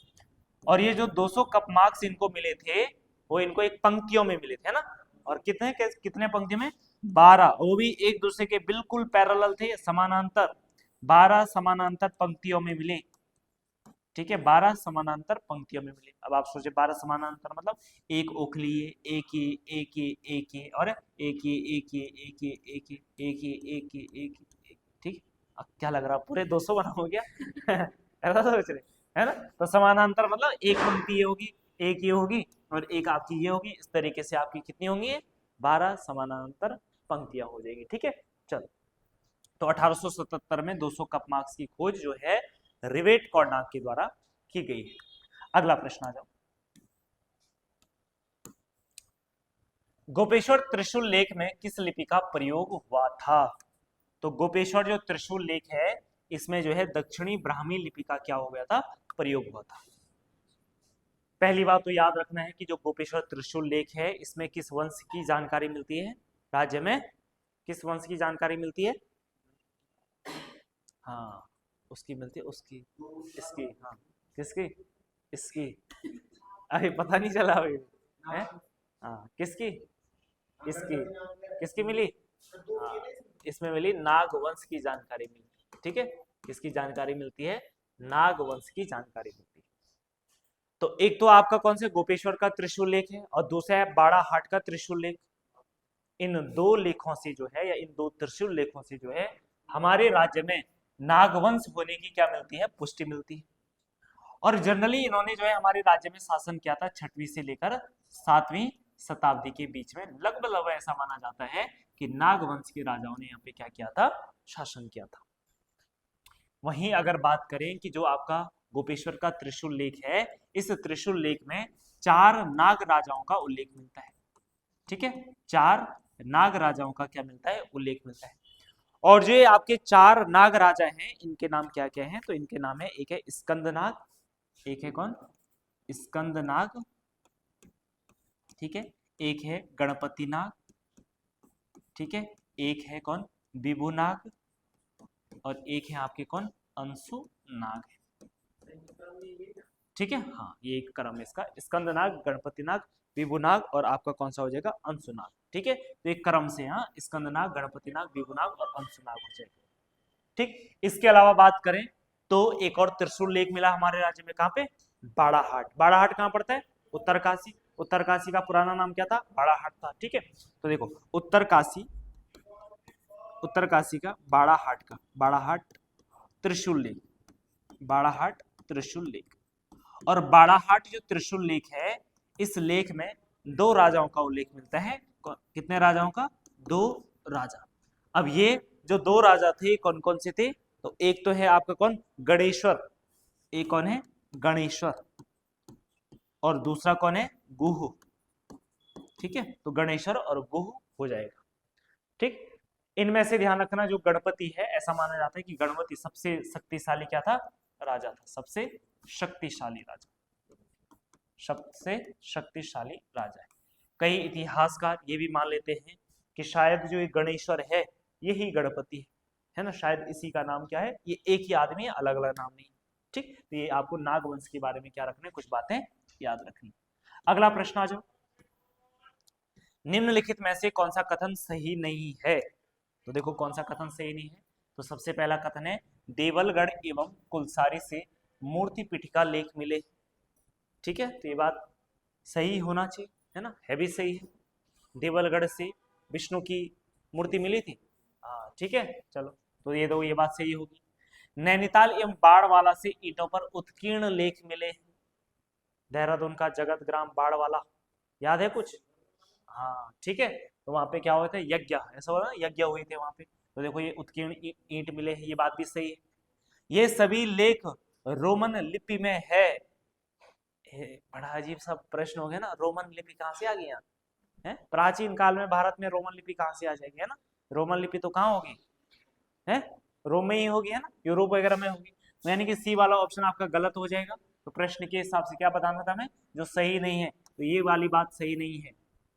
और ये जो 200 कप मार्क्स इनको मिले थे वो इनको एक पंक्तियों में मिले थे ना। और कितने कितने पंक्ति में? 12, वो भी एक दूसरे के बिल्कुल पैरेलल थे, समानांतर। 12 समानांतर पंक्तियों में मिले। ठीक है, 12 समानांतर पंक्तियों में मिले। अब आप सोचे 12 समानांतर मतलब एक ओखली है, एक ही एक ही एक ही, और एक ही एक ही एक ही एक ही एक ही एक ही एक ही। ठीक, अब क्या लग रहा पूरे 200 बना हो गया? ऐसा सोच रहे है ना। तो समानांतर मतलब एक पंक्ति ये होगी, एक ये होगी, और एक आपकी ये होगी। इस तरीके से आपकी कितनी होंगी? 12 समानांतर पंक्तियां हो जाएगी। ठीक है, चलो। तो 1877 में 200 कप मार्क्स की खोज जो है रिवेट कॉर्नाक के द्वारा की गई है। अगला प्रश्न आ जाओ। गोपेश्वर त्रिशूल लेख में किस लिपि का प्रयोग हुआ था? तो गोपेश्वर जो त्रिशूल लेख है इसमें जो है दक्षिणी ब्राह्मी लिपि का क्या हो गया था? प्रयोग हुआ था। पहली बात तो याद रखना है कि जो गोपेश्वर त्रिशूल लेख है इसमें किस वंश की जानकारी मिलती है? राज्य में किस वंश की जानकारी मिलती है? हाँ, उसकी मिलती है, उसकी, इसकी, हाँ, किसकी? इसकी। अभी पता नहीं चला अभी है? हाँ, किसकी? इसकी। किसकी मिली? हाँ, इसमें मिली नागवंश की जानकारी मिली। ठीक है, किसकी जानकारी मिलती है? नागवंश की जानकारी मिलती है। तो एक तो आपका कौन से गोपेश्वर का त्रिशूल लेख है, और दूसरा है बाड़ाहाट का त्रिशूल लेख। इन 2 लेखों से जो है, या इन 2 त्रिशूल लेखों से जो है हमारे राज्य में नागवंश होने की क्या मिलती है? पुष्टि मिलती है। और जनरली इन्होंने जो है हमारे राज्य में शासन किया था 6वीं से लेकर 7वीं शताब्दी के बीच में लगभग ऐसा माना जाता है कि नागवंश के राजाओं ने यहाँ पे क्या किया था, शासन किया था। वहीं अगर बात करें कि जो आपका गोपेश्वर का त्रिशूल लेख है, इस त्रिशूल लेख में 4 नाग राजाओं का उल्लेख मिलता है। ठीक है, 4 नाग राजाओं का क्या मिलता है, उल्लेख मिलता है। और जो आपके 4 नाग राजा हैं, इनके नाम क्या क्या हैं, तो इनके नाम है, एक है स्कंदनाग, एक है कौन, स्कंदनाग, ठीक है, एक है गणपति नाग, ठीक है, एक है कौन, विभुनाग, और एक है आपके कौन, अंशु नाग है। ठीक है, हाँ ये एक क्रम है इसका, स्कंदनाग, गणपतिनाग, विभुनाग और आपका कौन सा हो जाएगा, अंशुनाग। ठीक है, तो एक क्रम से यहाँ स्कंदनाग, गणपतिनाग, विभुनाग और अंशुनाग हो जाएगा। ठीक, इसके अलावा बात करें तो एक और त्रिशूल लेख मिला हमारे राज्य में, कहाँ पे, बाड़ाहाट। बाड़ाहाट कहाँ पड़ता है, उत्तरकाशी। उत्तरकाशी का पुराना नाम क्या था, बाड़ाहाट था। ठीक है, तो देखो उत्तरकाशी, उत्तरकाशी का बाड़ाहाट का, बाड़ाहाट त्रिशूल लेख, बाड़ाहाट त्रिशूल लेख। और बाड़ाहाट जो त्रिशूल लेख है, इस लेख में 2 राजाओं का उल्लेख मिलता है। कितने राजाओं का, 2 राजा। अब ये जो 2 राजा थे कौन कौन से थे, तो एक तो है आपका कौन, गणेश्वर, एक कौन है, गणेश्वर, और दूसरा कौन है, गुहु। ठीक है, तो गणेश्वर और गुहु हो जाएगा। ठीक, इनमें से ध्यान रखना, जो गणपति है, ऐसा माना जाता है कि गणपति सबसे शक्तिशाली क्या था, राजा था, सबसे शक्तिशाली राजा, सबसे शक्तिशाली राजा है। कई इतिहासकार ये भी मान लेते हैं कि शायद जो ये गणेश्वर है यही गणपति है ना, शायद इसी का नाम क्या है, ये एक ही आदमी है, अलग अलग नाम नहीं। ठीक, तो ये आपको नागवंश के बारे में क्या रखना है, कुछ बातें याद रखनी। अगला प्रश्न आ जाओ, निम्नलिखित में से कौन सा कथन सही नहीं है, तो देखो कौन सा कथन सही नहीं है। तो सबसे पहला कथन है, देवलगढ़ एवं कुलसारी से मूर्ति पीठिका लेख मिले। ठीक है, तो ये बात सही होना चाहिए, है ना, है भी सही है, देवलगढ़ से विष्णु की मूर्ति मिली थी। हाँ ठीक है, चलो तो ये बात सही होगी। नैनीताल एवं बाड़वाला से ईंटों पर उत्कीर्ण लेख मिले। देहरादून का जगत ग्राम बाड़वाला, याद है कुछ, हाँ ठीक है, तो वहां पे क्या हुए थे, यज्ञ, ऐसा हुआ ना, यज्ञ हुए थे वहां पे। तो देखो ये उत्कीर्ण ईंट मिले हैं, ये बात भी सही है। ये सभी लेख रोमन लिपि में है। बड़ा अजीब सा प्रश्न हो गया ना, रोमन लिपि कहाँ से आ गई यहाँ, है, प्राचीन काल में भारत में रोमन लिपि कहाँ से आ जाएगी, है ना, रोमन लिपि तो कहाँ होगी, है, रोम में ही होगी, है ना, यूरोप वगैरह में होगी। तो यानी कि सी वाला ऑप्शन आपका गलत हो जाएगा। तो प्रश्न के हिसाब से क्या बताना था मैं, जो सही नहीं है, तो ये वाली बात सही नहीं है।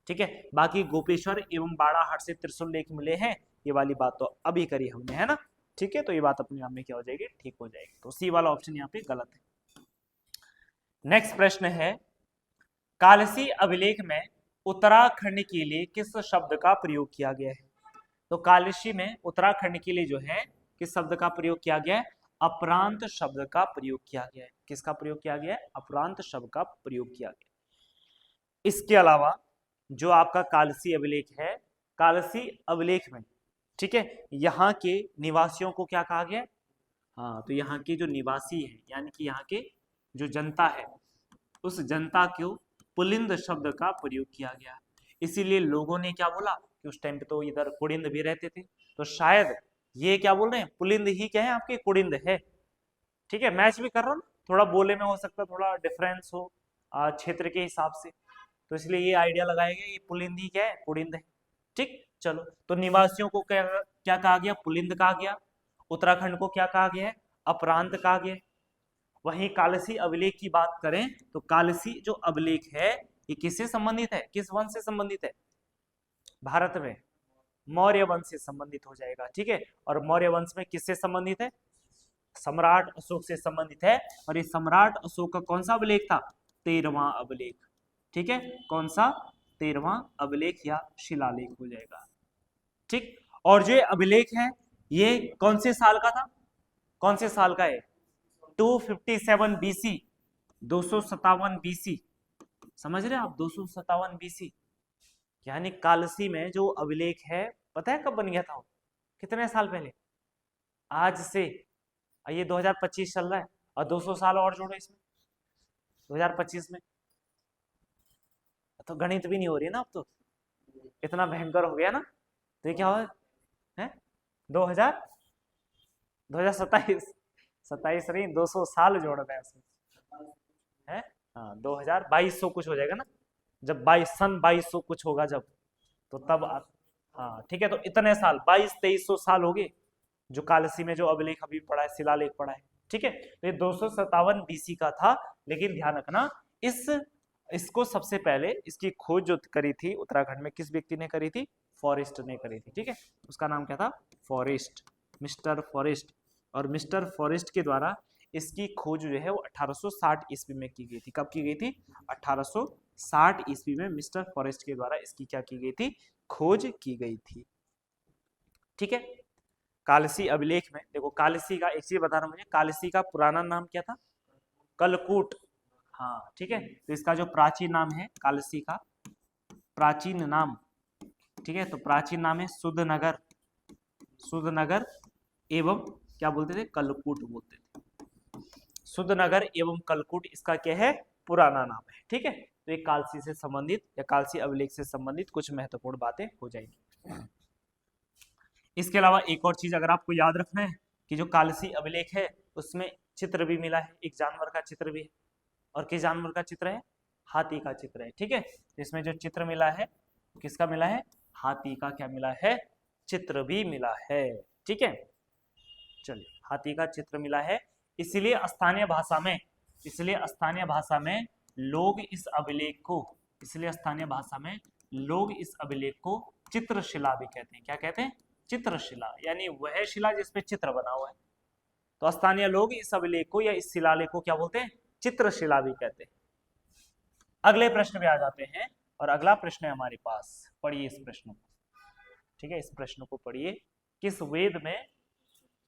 ठीक है, बाकी गोपेश्वर एवं बाड़ाहाट से त्रिशूल लेख मिले हैं, ये वाली बात तो अभी करी हमने, है ना। ठीक है, तो ये बात अपने आप में क्या हो जाएगी, ठीक हो जाएगी। तो सी वाला ऑप्शन यहाँ पे गलत है। नेक्स्ट प्रश्न है, कालसी अभिलेख में उत्तराखंड के लिए किस शब्द का प्रयोग किया गया है। तो कालसी में उत्तराखंड के लिए जो है किस शब्द का प्रयोग किया गया है, अपरांत शब्द का प्रयोग किया गया है। किसका प्रयोग किया गया है, अपरांत शब्द का प्रयोग किया गया। इसके अलावा जो आपका कालसी अभिलेख है, कालसी अभिलेख में, ठीक है, यहाँ के निवासियों को क्या कहा गया है, हाँ, तो यहाँ के जो निवासी है, यानी कि यहाँ के जो जनता है, उस जनता को पुलिंद शब्द का प्रयोग किया गया। इसीलिए लोगों ने क्या बोला कि उस टाइम पे तो इधर कुड़िंद भी रहते थे, तो शायद ये क्या बोल रहे हैं, पुलिंद ही क्या है, आपके कुड़िंद है। ठीक है, मैच भी कर रहा हूँ, थोड़ा बोले में हो सकता है थोड़ा डिफरेंस हो क्षेत्र के हिसाब से, तो इसलिए ये आइडिया लगाया गया, ये पुलिंद ही क्या है, कुड़िंद है। ठीक, चलो, तो निवासियों को क्या क्या कहा गया, पुलिंद कहा गया। उत्तराखंड को क्या कहा गया है, अपरांत कहा गया। वहीं कालसी अभिलेख की बात करें तो कालसी जो अभिलेख है ये किससे संबंधित है, किस वंश से संबंधित है, भारत में मौर्य वंश से संबंधित हो जाएगा। ठीक है, और मौर्य वंश में किससे संबंधित है, सम्राट अशोक से संबंधित है। और ये सम्राट अशोक का कौन सा अभिलेख था, 13वां अभिलेख। ठीक है, कौन सा, 13वां अभिलेख या शिलालेख हो जाएगा। ठीक, और जो अभिलेख है ये कौन से साल का था, कौन से साल का है, 257 बीसी, 257 बीसी, समझ रहे आप, 257 बीसी, यानी कालसी में जो अभिलेख है, पता है कब बन गया था, कितने साल पहले, आज से, ये 2025 चल रहा है, और 200 साल और जोड़ो इसमें, 2025 में तो गणित भी नहीं हो रही है ना अब तो, इतना भयंकर हो गया ना। तो ये क्या हो है 2000 2027 27 नहीं 200 साल जोड़ना है उसमें है। हाँ 2200 कुछ हो जाएगा ना, जब 2200 कुछ होगा जब, तो तब आप, हाँ ठीक है, तो इतने साल 2200-2300 साल हो गए जो कालसी में जो अभिलेख अभी पड़ा है, शिलालेख पड़ा है। ठीक है, तो ये 257 बीसी का था। लेकिन ध्यान रखना, इस इसको सबसे पहले इसकी खोज जो करी थी उत्तराखंड में, किस व्यक्ति ने करी थी? फॉरेस्ट ने करी थी। ठीक है, उसका नाम क्या था? Forest, mister forest. और मिस्टर फॉरेस्ट के द्वारा इसकी खोज जो है वो 1860 ईस्वी में की गई थी। कब की गई थी? 1860 ईस्वी में मिस्टर फॉरेस्ट के द्वारा इसकी क्या की गई थी? खोज की गई थी। ठीक है, कालसी अभिलेख में देखो, कालसी का एक चीज बता रहा हूं मुझे, कालसी का पुराना नाम क्या था? कलकूट। हाँ ठीक है, तो इसका जो प्राचीन नाम है कालसी का, प्राचीन नाम, ठीक है, तो प्राचीन नाम है सुधनगर। सुधनगर एवं क्या बोलते थे? कलकूट बोलते थे। सुधनगर एवं कलकूट इसका क्या है? पुराना नाम है। ठीक है, तो ये कालसी से संबंधित या कालसी अभिलेख से संबंधित कुछ महत्वपूर्ण बातें हो जाएंगी। इसके अलावा एक और चीज अगर आपको याद रखना है कि जो कालसी अभिलेख है उसमें चित्र भी मिला है, एक जानवर का चित्र भी है। और किस जानवर का चित्र है? हाथी का चित्र है। ठीक है, तो इसमें जो चित्र मिला है किसका मिला है? हाथी का क्या मिला है? चित्र भी मिला है। ठीक है, चलिए, हाथी का चित्र मिला है। इसलिए स्थानीय भाषा में, इसलिए स्थानीय भाषा में लोग इस अभिलेख को, इसलिए स्थानीय भाषा में लोग इस अभिलेख को चित्रशिला भी कहते हैं। क्या कहते हैं? चित्रशिला, यानी वह शिला जिसपे चित्र बना हुआ है। तो स्थानीय लोग इस अभिलेख को या इस शिलालेख को क्या बोलते हैं? चित्रशिला भी कहते हैं। अगले प्रश्न पे आ जाते हैं, और अगला प्रश्न है हमारे पास, पढ़िए इस प्रश्न को। ठीक है, इस प्रश्न को पढ़िए। किस वेद में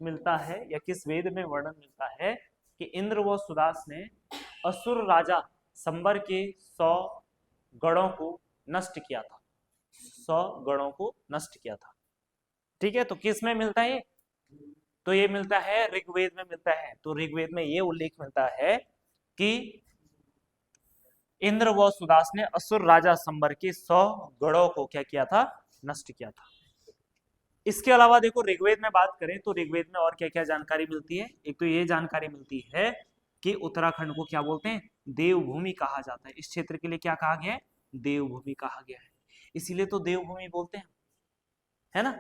मिलता है या किस वेद में वर्णन मिलता है कि इंद्र व सुदास ने असुर राजा संबर के 100 गढ़ों को नष्ट किया था? 100 गढ़ों को नष्ट किया था। ठीक है, तो किस में मिलता है? तो ये मिलता है ऋग्वेद में मिलता है। तो ऋग्वेद में ये उल्लेख मिलता है कि इंद्र व सुदास ने असुर राजा संबर के 100 गढ़ों को क्या किया था? नष्ट किया था। इसके अलावा देखो, ऋग्वेद में बात करें तो ऋग्वेद में और क्या क्या जानकारी मिलती है? एक तो ये जानकारी मिलती है कि उत्तराखंड को क्या बोलते हैं? देवभूमि कहा जाता है। इस क्षेत्र के लिए क्या कहा गया है? देवभूमि कहा गया है। इसीलिए तो देवभूमि बोलते हैं, है ना।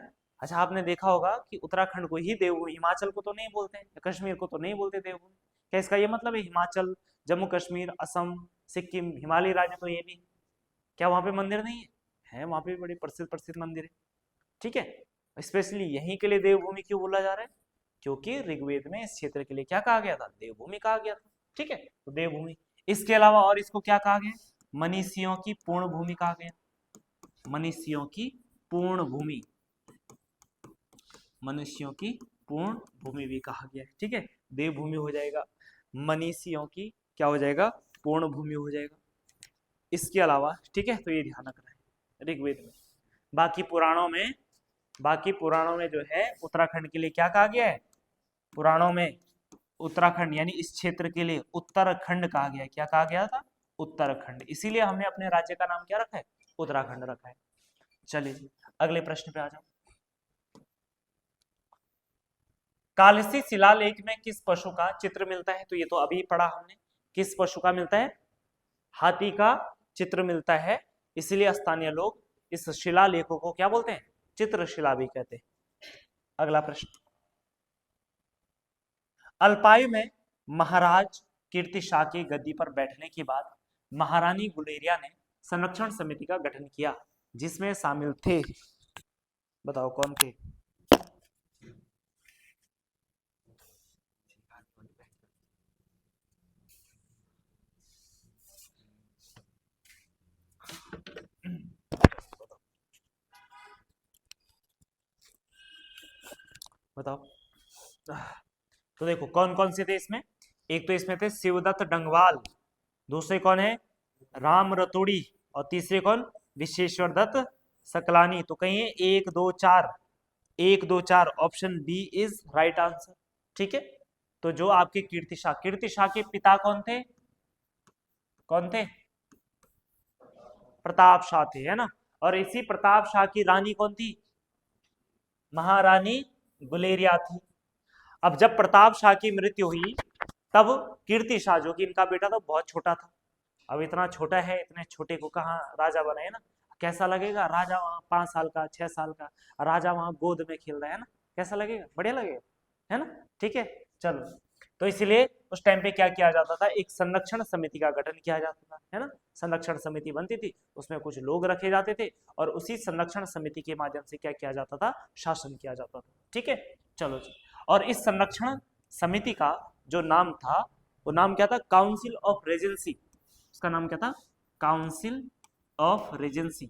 अच्छा, आपने देखा होगा कि उत्तराखंड को ही देवभूमि, हिमाचल को तो नहीं बोलते हैं, कश्मीर को तो नहीं बोलते देवभूमि। क्या इसका ये मतलब है हिमाचल, जम्मू कश्मीर, असम, सिक्किम, हिमालय राज्य तो ये भी, क्या वहां पे मंदिर नहीं है? है, वहां पे बड़े प्रसिद्ध प्रसिद्ध मंदिर है। ठीक है, स्पेशली यहीं के लिए देवभूमि क्यों बोला जा रहा है? क्योंकि ऋग्वेद में इस क्षेत्र के लिए क्या कहा गया था? देवभूमि कहा गया था। ठीक है, तो देवभूमि। इसके अलावा और इसको क्या कहा गया? मनीषियों की पूर्ण भूमि कहा गया। मनीषियों की पूर्ण भूमि, मनुष्यों की पूर्ण भूमि भी कहा गया है। ठीक है, देवभूमि हो जाएगा, मनीषियों की क्या हो जाएगा? पूर्ण भूमि हो जाएगा। इसके अलावा ठीक है, तो ये ध्यान रखना है ऋग्वेद में। बाकी पुराणों में, बाकी पुराणों में जो है उत्तराखंड के लिए क्या कहा गया है? पुराणों में उत्तराखंड यानी इस क्षेत्र के लिए उत्तराखंड कहा गया है। क्या कहा गया था? उत्तराखंड। इसीलिए हमने अपने राज्य का नाम क्या रखा है? उत्तराखंड रखा है। चलिए अगले प्रश्न पे आ जाओ। कालसी शिलालेख में किस पशु का चित्र मिलता है? तो ये तो अभी पढ़ा हमने, किस पशु का मिलता है? हाथी का चित्र मिलता है। इसलिए स्थानीय लोग इस शिलालेखों को क्या बोलते हैं? चित्रशिला भी कहते हैं। अगला प्रश्न, अल्पायु में महाराज कीर्तिशाह की गद्दी पर बैठने के बाद महारानी गुलेरिया ने संरक्षण समिति का गठन किया, जिसमें शामिल थे, बताओ कौन थे? बताओ। तो देखो कौन कौन से थे इसमें। एक तो इसमें थे शिवदत्त डंगवाल, दूसरे कौन है? राम रतोड़ी, और तीसरे कौन? विश्वेश्वर दत्त सकलानी। तो कहिए 1 2 4, 1 2 4, option B is right answer. ठीक है, तो जो आपके कीर्तिशाह, कीर्तिशाह के पिता कौन थे? कौन थे? प्रताप शाह थे, है ना। और इसी प्रताप शाह की रानी कौन थी? महारानी गुलेरिया थी। अब जब प्रताप शाह की मृत्यु हुई तब कीर्ति शाह जो कि इनका बेटा था बहुत छोटा था। अब इतना छोटा है, इतने छोटे को कहाँ राजा बनाए ना। कैसा लगेगा राजा वहां 5 साल का 6 साल का, राजा वहां गोद में खेल रहा है ना, कैसा लगेगा? बढ़िया लगेगा, है ना। ठीक है, चलो। तो इसलिए उस टाइम पे क्या किया जाता था, एक संरक्षण समिति का गठन किया जाता था, है ना। संरक्षण समिति बनती थी, उसमें कुछ लोग रखे जाते थे और उसी संरक्षण समिति के माध्यम से क्या किया जाता था, शासन किया जाता था। ठीक है, चलो जी। और इस संरक्षण समिति का जो नाम था वो नाम क्या था? Council of Regency. उसका नाम क्या था? Council of Regency.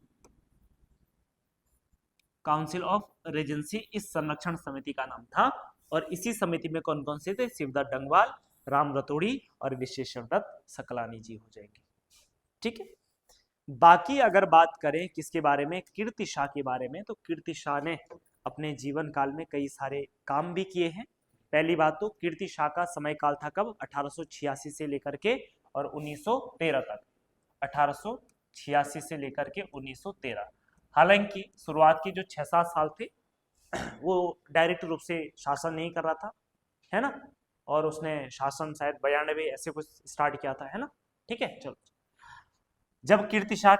Council of Regency इस संरक्षण समिति का नाम था। और इसी समिति में कौन कौन से थे? शिवदत्त डंगवाल, राम रतोड़ी और विश्वेश्वर दत्त सकलानी जी हो जाएंगे। ठीक है, बाकी अगर बात करें किसके बारे में, कीर्ति शाह के बारे में, तो कीर्ति शाह ने अपने जीवन काल में कई सारे काम भी किए हैं। पहली बात तो कीर्ति शाह का समय काल था कब? 1886 से लेकर के और 1913 तक। 1886 से लेकर के 1913। हालांकि शुरुआत की जो 6-7 साल थे वो डायरेक्ट रूप से शासन नहीं कर रहा था, है ना। और उसने शासन शायद 92 ऐसे कुछ स्टार्ट किया था, है ना। ठीक है, चलो। जब कीर्ति शाह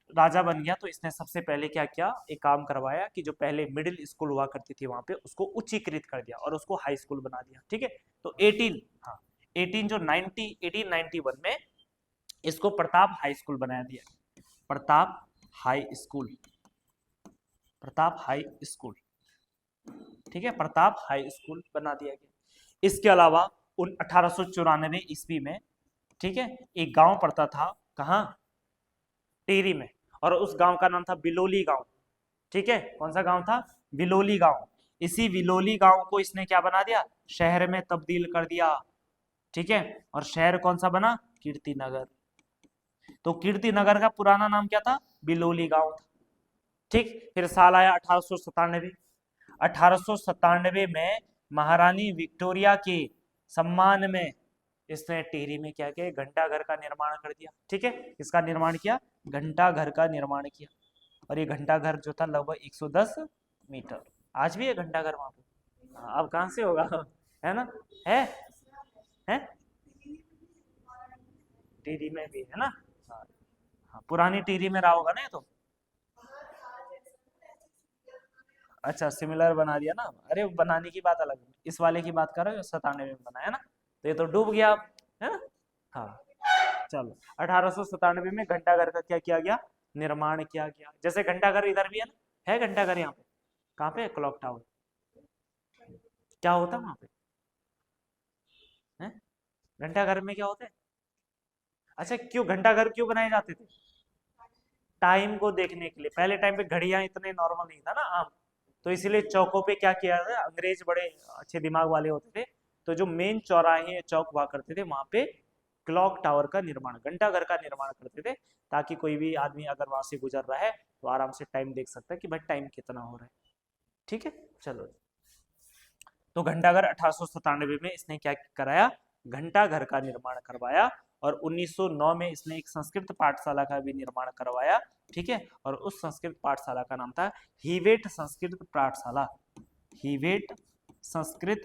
राजा बन गया तो इसने सबसे पहले क्या किया, एक काम करवाया कि जो पहले मिडिल स्कूल हुआ करती थी वहां पे उसको उच्चीकृत कर दिया और उसको हाई स्कूल बना दिया। ठीक है, तो 1891 में इसको प्रताप हाई स्कूल बनाया दिया। Pratap high school, Pratap high school. ठीक है, प्रताप हाई स्कूल बना दिया गया। इसके अलावा 1894 ईस्वी में, ठीक है, एक गांव पड़ता था कहाँ? टिहरी में। और उस गांव का नाम था बिलोली गांव। ठीक है, कौन सा गांव था? बिलोली गांव। इसी बिलोली गांव को इसने क्या बना दिया? शहर में तब्दील कर दिया। ठीक है, और शहर कौन सा बना? कीर्तिनगर। तो कीर्तिनगर का पुराना नाम क्या था? बिलोली गांव था। ठीक, फिर साल आया 1897। 1897 में महारानी विक्टोरिया के सम्मान में इसने टिहरी में क्या किया? घंटा घर का निर्माण कर दिया। ठीक है, इसका निर्माण किया, घंटा घर का निर्माण किया। और ये घंटा घर जो था लगभग 110 मीटर। आज भी है घंटा घर वहां पे। अब कहां से होगा है ना, है टिहरी में भी है ना। हाँ, हाँ, पुरानी टिहरी में रहा होगा ना ये तो। अच्छा, सिमिलर बना दिया ना। अरे बनाने की बात अलग है, इस वाले की बात कर रहे हो 97 में बना है ना, तो ये तो डूब गया अब, है ना। हाँ, चलो। 1897 में घंटाघर का क्या किया गया? निर्माण किया गया। जैसे घंटाघर इधर भी है ना, है घंटाघर यहाँ पे। कहाँ पे? Clock tower. क्या होता है वहां पे? घंटाघर में क्या होता है? अच्छा, क्यों घंटाघर क्यों बनाए जाते थे? टाइम को देखने के लिए। पहले टाइम पे घड़ियां इतने नॉर्मल नहीं था ना आम, तो इसीलिए चौकों पे क्या किया था, अंग्रेज बड़े अच्छे दिमाग वाले होते थे, तो जो मेन चौराहे चौक हुआ करते थे वहां पे क्लॉक टावर का निर्माण, घंटाघर का निर्माण करते थे, ताकि कोई भी आदमी अगर वहां से गुजर रहा है तो आराम से टाइम देख सकता है कि भाई टाइम कितना हो रहा है। ठीक है, चलो। तो घंटाघर 1897 में इसने क्या कराया? घंटाघर का निर्माण करवाया। और 1909 में इसने एक संस्कृत पाठशाला का भी निर्माण करवाया। ठीक है, और उस संस्कृत पाठशाला का नाम था हिवेट संस्कृत पाठशाला। हिवेट संस्कृत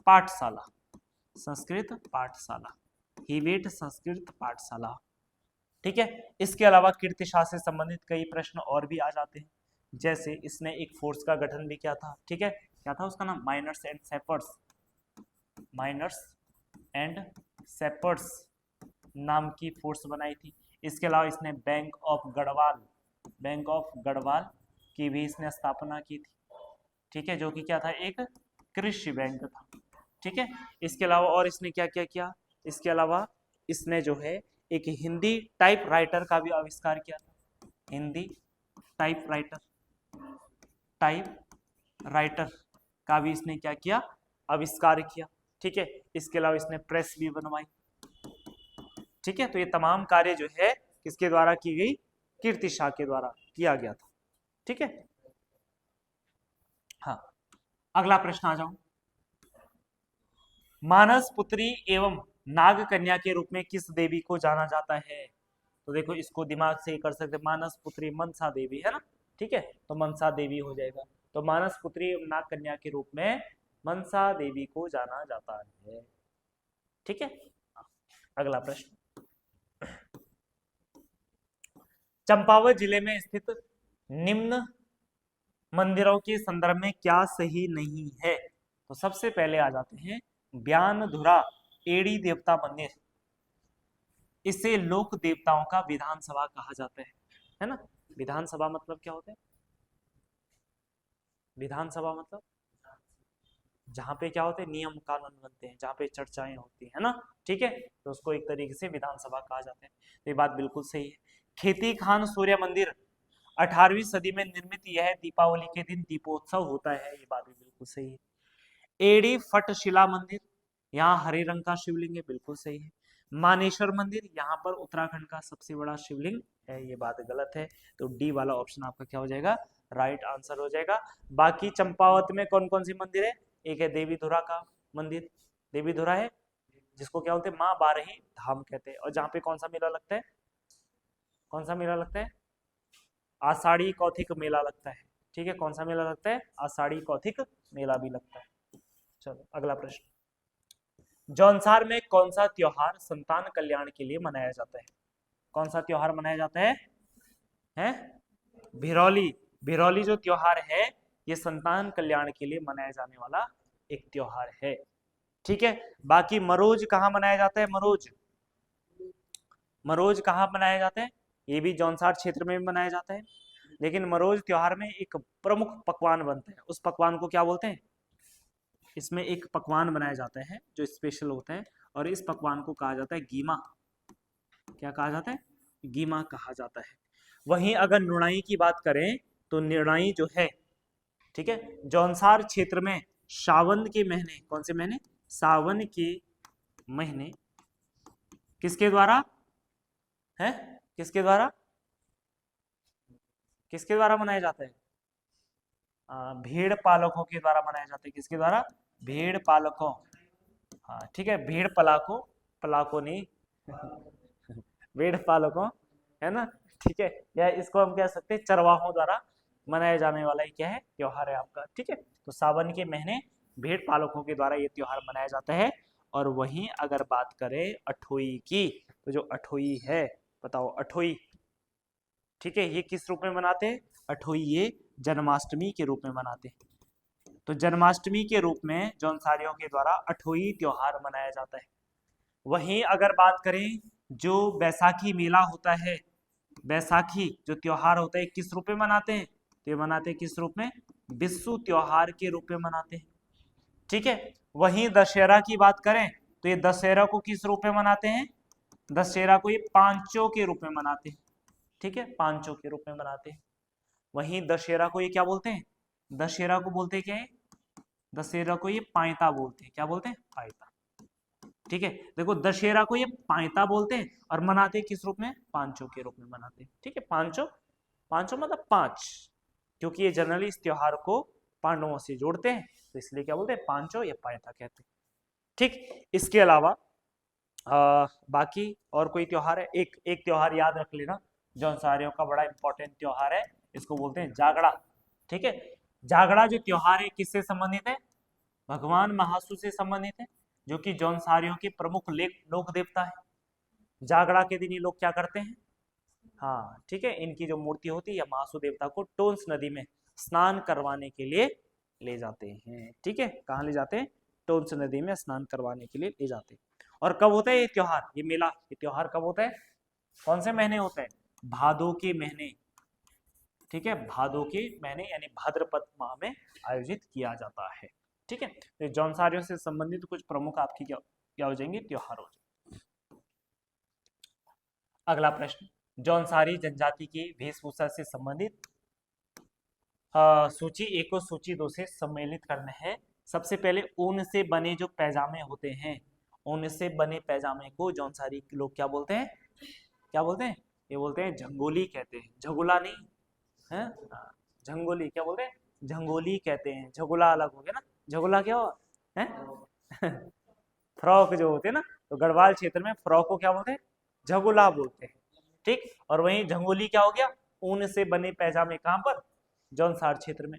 पाठशाला, संस्कृत पाठशाला, हिवेट संस्कृत पाठशाला। ठीक है, इसके अलावा कीर्ति शाह से संबंधित कई प्रश्न और भी आ जाते हैं। जैसे इसने एक फोर्स का गठन भी किया था। ठीक है, क्या था उसका नाम? Miners and sappers. Miners and sappers नाम की फोर्स बनाई थी। इसके अलावा इसने bank of Garhwal, bank of Garhwal की भी इसने स्थापना की थी। ठीक है, जो कि क्या था? एक कृषि बैंक था। ठीक है, इसके अलावा और इसने क्या क्या किया? इसके अलावा इसने जो है एक हिंदी टाइप राइटर का भी आविष्कार किया था। Hindi type writer, type writer का भी इसने क्या किया? आविष्कार किया। ठीक है, इसके अलावा इसने प्रेस भी बनवाई। ठीक है, तो ये तमाम कार्य जो है किसके द्वारा की गई? कीर्ति शाह के द्वारा किया गया था। ठीक है, हाँ, अगला प्रश्न आ जाओ। मानस पुत्री एवं नाग कन्या के रूप में किस देवी को जाना जाता है? तो देखो इसको दिमाग से ही कर सकते, मानस पुत्री मनसा देवी है ना, ठीक है, तो मनसा देवी हो जाएगा। तो मानस पुत्री नाग कन्या के रूप में मनसा देवी को जाना जाता है, ठीक है। अगला प्रश्न, चंपावत जिले में स्थित निम्न मंदिरों के संदर्भ में क्या सही नहीं है? तो सबसे पहले आ जाते हैं ब्यानधुरा एड़ी देवता मंदिर, इसे लोक देवताओं का विधानसभा कहा जाता है ना। विधानसभा मतलब क्या होता है? विधानसभा मतलब जहाँ पे क्या होते हैं, नियम कानून बनते हैं, जहाँ पे चर्चाएं होती है ना, ठीक है, तो उसको एक तरीके से विधानसभा कहा जाता है। तो ये बात बिल्कुल सही है। खेती खान सूर्य मंदिर 18वीं सदी में निर्मित, यह दीपावली के दिन दीपोत्सव होता है, ये बात भी बिल्कुल सही है। एड़ी फट शिला मंदिर, यहाँ हरे रंग का शिवलिंग है, बिल्कुल सही है। मानेश्वर मंदिर, यहाँ पर उत्तराखंड का सबसे बड़ा शिवलिंग है, ये बात गलत है। तो डी वाला ऑप्शन आपका क्या हो जाएगा, राइट आंसर हो जाएगा। बाकी चंपावत में कौन कौन सी मंदिर है? एक है देवीधुरा का मंदिर, देवीधुरा है जिसको क्या बोलते हैं, माँ बारही धाम कहते हैं। और जहाँ पे कौन सा मेला लगता है, कौन सा मेला लगता है? आषाढ़ी कौथिक मेला लगता है, ठीक है, कौन सा मेला लगता है? आषाढ़ी कौथिक मेला भी लगता है। चलो अगला प्रश्न, जौनसार में कौन सा त्योहार संतान कल्याण के लिए मनाया जाता है? कौन सा त्योहार मनाया जाता है? हैं? भिरौली। भिरौली जो त्योहार है ये संतान कल्याण के लिए मनाया जाने वाला एक त्योहार है, ठीक है। बाकी मरोज कहाँ मनाया जाता है? मरोज, मरोज कहाँ मनाया जाता है? ये भी जौनसार क्षेत्र में मनाया जाता है, लेकिन मरोज त्योहार में एक प्रमुख पकवान बनता है, उस पकवान को क्या बोलते हैं? इसमें एक पकवान बनाया जाता है जो स्पेशल होता है, और इस पकवान को कहा जाता है गीमा। क्या कहा जाता है? गीमा कहा जाता है। वहीं अगर नुणाई की बात करें तो नुणाई जो है, ठीक है, जौनसार क्षेत्र में सावन के महीने, कौन से महीने? सावन के महीने किसके द्वारा है? किसके द्वारा, किसके द्वारा मनाया जाता है? भेड़ पालकों के द्वारा मनाया जाता है। किसके द्वारा? भेड़ पालकों, हाँ ठीक है, भेड़ पलाको, पलाको नहीं भेड़ पालकों, है ना, ठीक है, या इसको हम कह सकते हैं चरवाहों द्वारा मनाया जाने वाला ये क्या है, त्योहार है आपका, ठीक है। तो सावन के महीने भेड़ पालकों के द्वारा ये त्योहार मनाया जाता है। और वहीं अगर बात करें अठोई की, तो जो अठोई है, बताओ अठोई, ठीक है, ये किस रूप में मनाते हैं? अठोई ये जन्माष्टमी के रूप में मनाते हैं। तो जन्माष्टमी के रूप में जौनसारियों के द्वारा अठोई त्योहार मनाया जाता है। वहीं अगर बात करें जो बैसाखी मेला होता है, बैसाखी जो त्योहार होता है किस रूप में मनाते हैं? तो ये मनाते हैं किस रूप में? विश्व त्योहार के रूप में मनाते हैं, ठीक है। वहीं दशहरा की बात करें तो ये दशहरा को किस रूप में मनाते हैं? दशहरा को ये पांचों के रूप में मनाते हैं, ठीक है, पांचों के रूप में मनाते हैं। वहीं दशहरा को ये क्या बोलते हैं? दशहरा को बोलते हैं क्या है? दशहरा को ये पायता बोलते हैं। क्या बोलते हैं? पायता, ठीक है। देखो दशहरा को ये पायता बोलते हैं और मनाते हैं किस रूप में? पांचों के रूप में मनाते हैं, ठीक है, पांचों, पांचों मतलब पांच, क्योंकि ये जनरली इस त्योहार को पांडवों से जोड़ते हैं, तो इसलिए क्या बोलते हैं? पांचों या पायता कहते हैं, ठीक। इसके अलावा बाकी और कोई त्योहार है? एक त्योहार याद रख लेना, जौनसारियों का बड़ा इंपॉर्टेंट त्योहार है, इसको बोलते हैं जागड़ा, ठीक है। जागड़ा जो त्योहार है किससे संबंधित है? भगवान महासु से संबंधित है, जो कि जौनसारियों के प्रमुख लोक देवता है। जागड़ा के दिन ये लोग क्या करते हैं? हाँ ठीक है, इनकी जो मूर्ति होती है महासु देवता को टोंस नदी में स्नान करवाने के लिए ले जाते हैं, ठीक है। कहाँ ले जाते हैं? टोंस नदी में स्नान करवाने के लिए ले जाते हैं। और कब होता है ये त्योहार, ये मेला, ये त्योहार कब होता है? कौन से महीने होता है? भादो के महीने, ठीक है, भादो के महीने यानी भाद्रपद माह में आयोजित किया जाता है, ठीक है। तो जौनसारियों से संबंधित कुछ प्रमुख आपकी क्या हो जाएंगे? त्योहार हो जाएंगे। अगला प्रश्न, जौनसारी जनजाति की वेशभूषा से संबंधित सूची 1 और सूची 2 से सम्मिलित करना है। सबसे पहले ऊन से बने जो पैजामे होते हैं, ऊन से बने पैजामे को जौनसारी के लोग क्या बोलते हैं? क्या बोलते हैं? ये बोलते हैं झंगोली कहते हैं, झगुला नहीं है, झंगोली। क्या बोलते हैं? झंगोली कहते हैं, झगुला अलग हो गया ना, झगुला क्या हो है फ्रॉक जो होते हैं ना, तो गढ़वाल क्षेत्र में फ्रॉक को क्या बोलते हैं? झगुला बोलते हैं, ठीक। और वहीं झंगोली क्या हो गया, ऊन से बने पैजामे, कहां पर, जौनसार क्षेत्र में।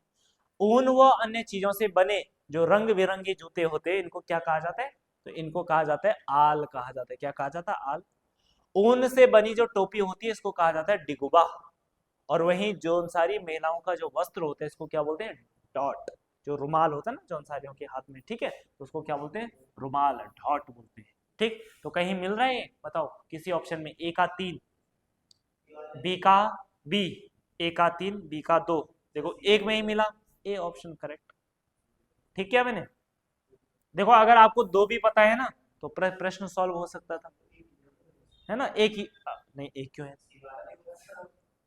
ऊन व अन्य चीजों से बने जो रंग बिरंगे जूते होते हैं, इनको क्या कहा जाता है, तो इनको कहा जाता है आल कहा जाता है। क्या कहा जाता है, आल। ऊन से बनी जो टोपी होती है इसको कहा जाता है डिगुबा। और वहीं जौनसारी महिलाओं का जो वस्त्र होता है इसको क्या बोलते हैं, डॉट। जो रुमाल होता है ना जौनसारियों के हाथ में, ठीक है, तो उसको क्या बोलते हैं, रुमाल, डॉट बोलते हैं। ठीक, तो कहीं मिल रहा है, बताओ किसी ऑप्शन में, ए का 3, बी का बी, ए का 3, बी का 2, देखो एक में ही मिला, ए ऑप्शन करेक्ट। ठीक है मैंने, देखो अगर आपको 2 भी पता है ना तो प्रश्न सॉल्व हो सकता था, है ना। एक ही नहीं, एक क्यों है,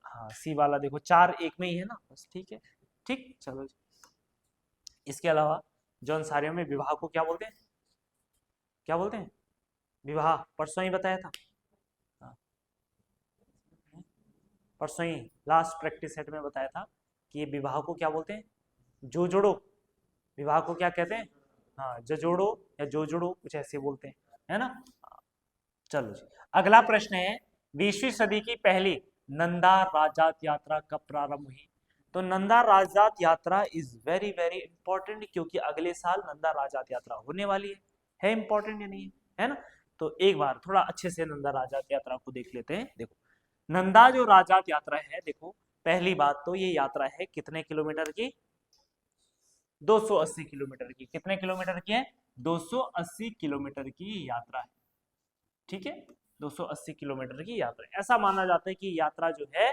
हाँ सी वाला देखो 4 एक में ही है ना, बस ठीक है। ठीक, चलो जी। इसके अलावा जौनसारियों में विवाह को क्या बोलते हैं, क्या बोलते हैं, विवाह, परसों ही बताया था, हाँ, परसों ही लास्ट प्रैक्टिस सेट में बताया था कि ये विवाह को क्या बोलते हैं, जोजोड़ो। विवाह को क्या कहते हैं, हाँ जजोड़ो या जोजोड़ो, कुछ ऐसे बोलते हैं, है ना। चलो जी, अगला प्रश्न है, 20वीं सदी की पहली नंदा राजात यात्रा कब प्रारंभ हुई। तो नंदा राजात यात्रा इज वेरी वेरी इंपॉर्टेंट, क्योंकि अगले साल नंदा राजात यात्रा होने वाली है इंपॉर्टेंट या नहीं है ना। तो एक बार थोड़ा अच्छे से नंदा राजात यात्रा को देख लेते हैं। देखो नंदा जो राजात यात्रा है, देखो पहली बात तो ये यात्रा है कितने किलोमीटर की, 280 किलोमीटर की। कितने किलोमीटर की है, 280 किलोमीटर की यात्रा है, ठीक है। 280 किलोमीटर की यात्रा, ऐसा माना जाता है कि यात्रा जो है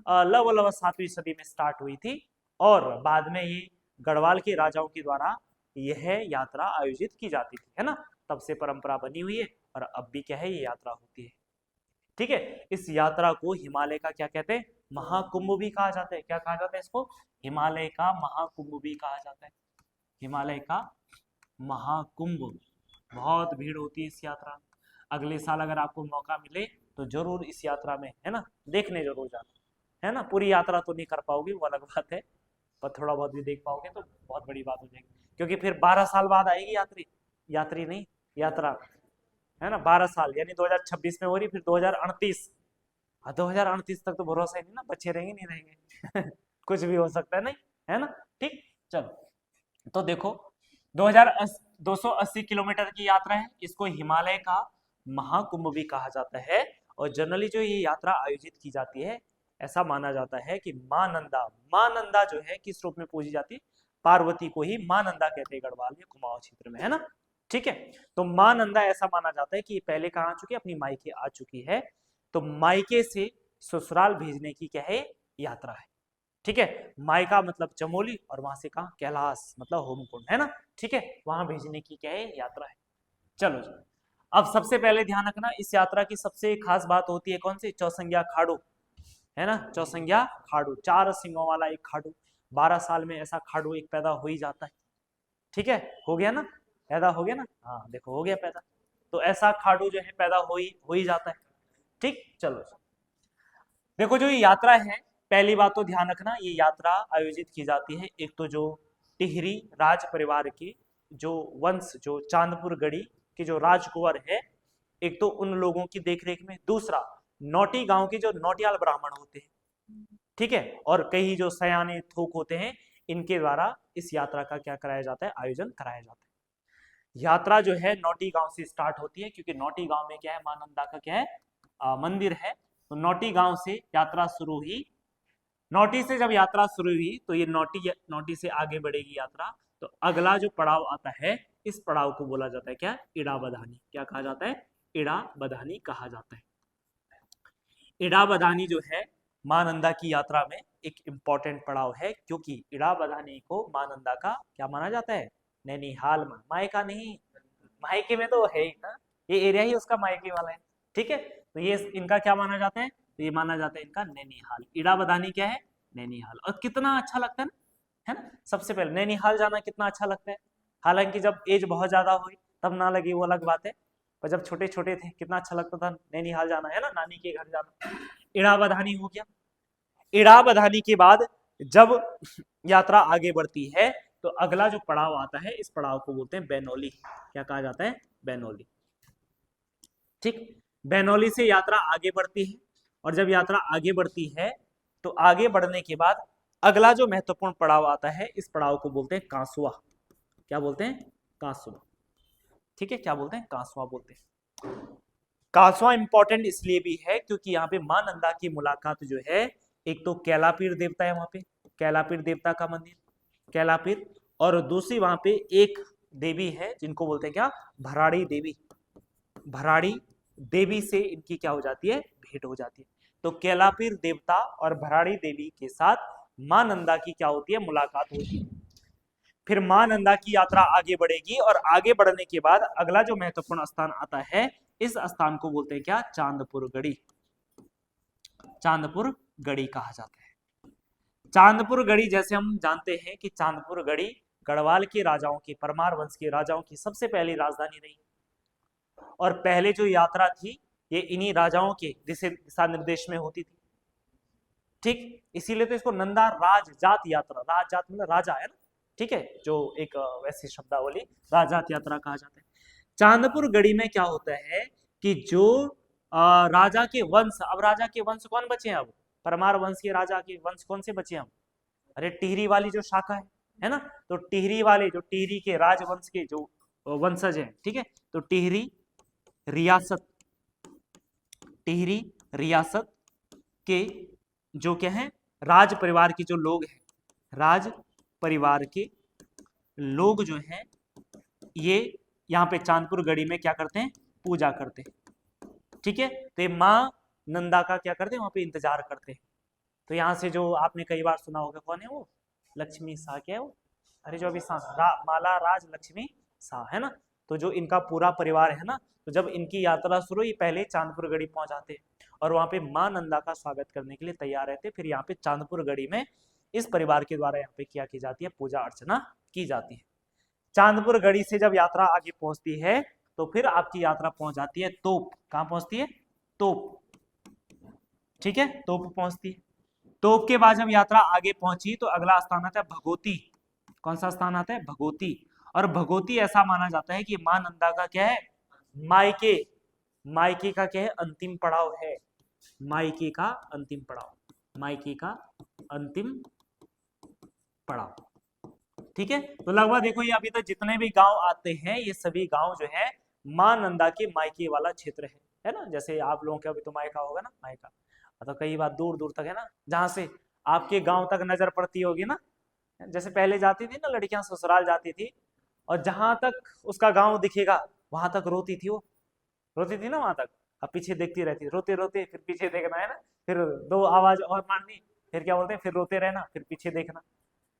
लगभग 7वीं सदी में स्टार्ट हुई थी, और बाद में ये गढ़वाल के राजाओं के द्वारा यह यात्रा आयोजित की जाती थी, है ना। तब से परंपरा बनी हुई है, और अब भी क्या है, ये यात्रा होती है, ठीक है। इस यात्रा को हिमालय का क्या कहते हैं, महाकुंभ भी कहा जाता है। क्या कहा जाता है इसको, हिमालय का महाकुंभ भी कहा जाता है, हिमालय का महाकुंभ। बहुत भीड़ होती है इस यात्रा में। अगले साल अगर आपको मौका मिले तो जरूर इस यात्रा में, है ना, देखने जरूर जाना, है ना। पूरी यात्रा तो नहीं कर पाओगे, वो अलग बात है, पर थोड़ा बहुत भी देख पाओगे तो बहुत बड़ी बात हो जाएगी, क्योंकि फिर 12 साल बाद आएगी यात्री, यात्री नहीं यात्रा, है ना। 12 साल यानी 2026 में हो रही, फिर 2038, 2038 तक तो भरोसा ही नहीं ना, बच्चे रहेंगे नहीं रहेंगे कुछ भी हो सकता है, नहीं है ना। ठीक, चलो तो देखो 280 किलोमीटर की यात्रा है, इसको हिमालय का महाकुंभ भी कहा जाता है। और जनरली जो ये यात्रा आयोजित की जाती है, ऐसा माना जाता है कि मां नंदा, मां नंदा जो है किस रूप में पूजी जाती है, पार्वती को ही मां नंदा कहते हैं गढ़वाल में, कुमाऊं क्षेत्र में, है ना। ठीक है, तो मां नंदा ऐसा माना जाता है कि पहले कहाँ आ चुकी है, अपनी मायके आ चुकी है, तो मायके से ससुराल भेजने की क्या है, यात्रा है, ठीक है। मायका मतलब चमोली, और वहां से कहा, कैलाश मतलब होमकुंड, है ना, ठीक है, वहां भेजने की क्या है, यात्रा है। चलो जी, अब सबसे पहले ध्यान रखना, इस यात्रा की सबसे खास बात होती है कौन सी, चौसंगिया खाड़ू, है ना। चौसंगिया खाड़ू, 4 सिंगों वाला एक खाड़ू, 12 साल में ऐसा खाड़ू एक पैदा हो ही जाता है, ठीक है, हो गया ना, पैदा हो गया ना, हाँ देखो हो गया पैदा, तो ऐसा खाड़ू जो है पैदा हो ही जाता है, ठीक। चलो देखो जो ये यात्रा है, पहली बात तो ध्यान रखना, ये यात्रा आयोजित की जाती है, एक तो जो टिहरी राज परिवार की जो वंश, जो चांदपुर गढ़ी के जो राजकुंवर है, एक तो उन लोगों की देखरेख में, दूसरा नौटी गांव के जो नौटियाल ब्राह्मण होते हैं, ठीक है, और कई जो सयाने थोक होते हैं, इनके द्वारा इस यात्रा का क्या कराया जाता है, आयोजन कराया जाता है। यात्रा जो है नौटी गांव से स्टार्ट होती है, क्योंकि नौटी गांव में क्या है, मां नंदा का क्या है, मंदिर है, तो नौटी गांव से यात्रा शुरू हुई। नौटी से जब यात्रा शुरू हुई तो ये नौटी से आगे बढ़ेगी यात्रा, तो अगला जो पड़ाव आता है, इस पड़ाव को बोला जाता है क्या, इड़ा बधानी। क्या कहा जाता है, इड़ा बधानी कहा जाता है। इड़ा बधानी जो है मां नंदा की यात्रा में एक इंपॉर्टेंट पड़ाव है, क्योंकि इड़ा बधानी को मां नंदा का क्या माना जाता है, नैनीहाल में, मायका नहीं, मायके में तो है ही ना, ये एरिया ही उसका मायके वाला है, ठीक है, तो ये इनका क्या माना जाता है, तो ये माना जाता है इनका नैनीहाल। इड़ा बधानी क्या है, नैनीहाल। और कितना अच्छा लगता है ना, सबसे पहले नैनीहाल जाना कितना अच्छा लगता है, हालांकि जब एज बहुत ज्यादा हुई तब ना लगी, वो अलग बात है, पर जब छोटे छोटे थे कितना अच्छा लगता था नैनीहाल जाना, है ना, नानी के घर जाना। इड़ा बधानी हो गया। इड़ा बधानी के बाद जब यात्रा आगे बढ़ती है, तो अगला जो पड़ाव आता है, इस पड़ाव को बोलते हैं बैनोली। क्या कहा जाता है, बैनोली, ठीक। बैनोली से यात्रा आगे बढ़ती है, और जब यात्रा आगे बढ़ती है तो आगे बढ़ने के बाद अगला जो महत्वपूर्ण पड़ाव आता है, इस पड़ाव को बोलते हैं कांसुआ। क्या बोलते हैं? कांसुआ। ठीक है, क्या बोलते हैं? कांसुआ बोलते हैं। कांसुआ इंपॉर्टेंट इसलिए भी है क्योंकि यहाँ पे मां नंदा की मुलाकात जो है, एक तो कैलापीर देवता है वहां पे, कैलापीर देवता का मंदिर, कैलापीर, और दूसरी वहां पे एक देवी है जिनको बोलते हैं क्या? भराड़ी देवी। भराड़ी देवी से इनकी क्या हो जाती है? भेंट हो जाती है। तो कैलापीर देवता और भराड़ी देवी के साथ मां नंदा की क्या होती है? मुलाकात होती है। फिर मां नंदा की यात्रा आगे बढ़ेगी और आगे बढ़ने के बाद अगला जो महत्वपूर्ण स्थान आता है, इस स्थान को बोलते हैं क्या? चांदपुर गढ़ी। चांदपुर गढ़ी कहा जाता है। चांदपुर गढ़ी जैसे हम जानते हैं कि चांदपुर गढ़ी गढ़वाल के राजाओं की, परमार वंश के राजाओं की सबसे पहली राजधानी रही, और पहले जो यात्रा थी ये इन्हीं राजाओं के दिशा निर्देश में होती थी। ठीक, इसीलिए तो इसको नंदा राजजात यात्रा, राजजात मतलब राजा है ना, ठीक है, जो एक वैसी शब्दावली राजजात यात्रा कहा जाता है। चांदपुर गढ़ी में क्या होता है कि जो राजा के वंश, अब राजा के वंश कौन बचे हैं? अब परमार वंश के राजा के वंश कौन से बचे हैं? अब अरे टिहरी वाली जो शाखा है ना, तो टिहरी वाले, जो टिहरी के राजवंश के जो वंशज हैं, ठीक है, तो टिहरी रियासत, टिहरी रियासत के जो क्या है? राज परिवार के जो लोग हैं, राज परिवार के लोग जो हैं, ये यहाँ पे चांदपुर गढ़ी में क्या करते हैं? पूजा करते हैं। ठीक है, तो ये माँ नंदा का क्या करते हैं? वहां पे इंतजार करते हैं। तो यहाँ से जो आपने कई बार सुना होगा, कौन है वो? लक्ष्मी शाह। क्या है वो? अरे जो अभी माला राज लक्ष्मी शाह है ना, तो जो इनका पूरा परिवार है ना, तो जब इनकी यात्रा शुरू हुई, पहले चांदपुर गढ़ी पहुंच जाते हैं और वहां पे मां नंदा का स्वागत करने के लिए तैयार रहते। फिर यहाँ पे चांदपुर गढ़ी में इस परिवार के द्वारा यहाँ पे क्या की जाती है? पूजा अर्चना की जाती है। चांदपुर गढ़ी से जब यात्रा आगे पहुंचती है तो फिर आपकी यात्रा पहुंच जाती है तोप। कहां पहुंचती है? तोप। ठीक है, तोप पहुंचती है। तोप के बाद जब यात्रा आगे पहुंची तो अगला स्थान आता है भगोती। कौन सा स्थान आता है? भगोती। और भगोती ऐसा माना जाता है कि मां नंदा का क्या है? मायके। मायके का क्या है? अंतिम पड़ाव है। मायके का अंतिम पड़ाव, मायके का अंतिम पड़ाव। ठीक है, तो लगभग देखो ये अभी तक जितने भी गांव आते हैं, ये सभी गांव जो है मां नंदा के मायके वाला क्षेत्र है ना। जैसे आप लोगों के अभी तो मायका होगा ना, मायका तो कई बार दूर दूर तक है ना, जहां से आपके गांव तक नजर पड़ती होगी ना। जैसे पहले जाती थी ना लड़कियां, ससुराल जाती थी और जहां तक उसका गांव दिखेगा वहां तक रोती थी वो, रोती थी ना वहां तक। अब पीछे देखती रहती, रोते रोते फिर पीछे देखना है ना, फिर दो आवाज और मारनी, फिर क्या बोलते हैं, फिर रोते रहना, फिर पीछे देखना।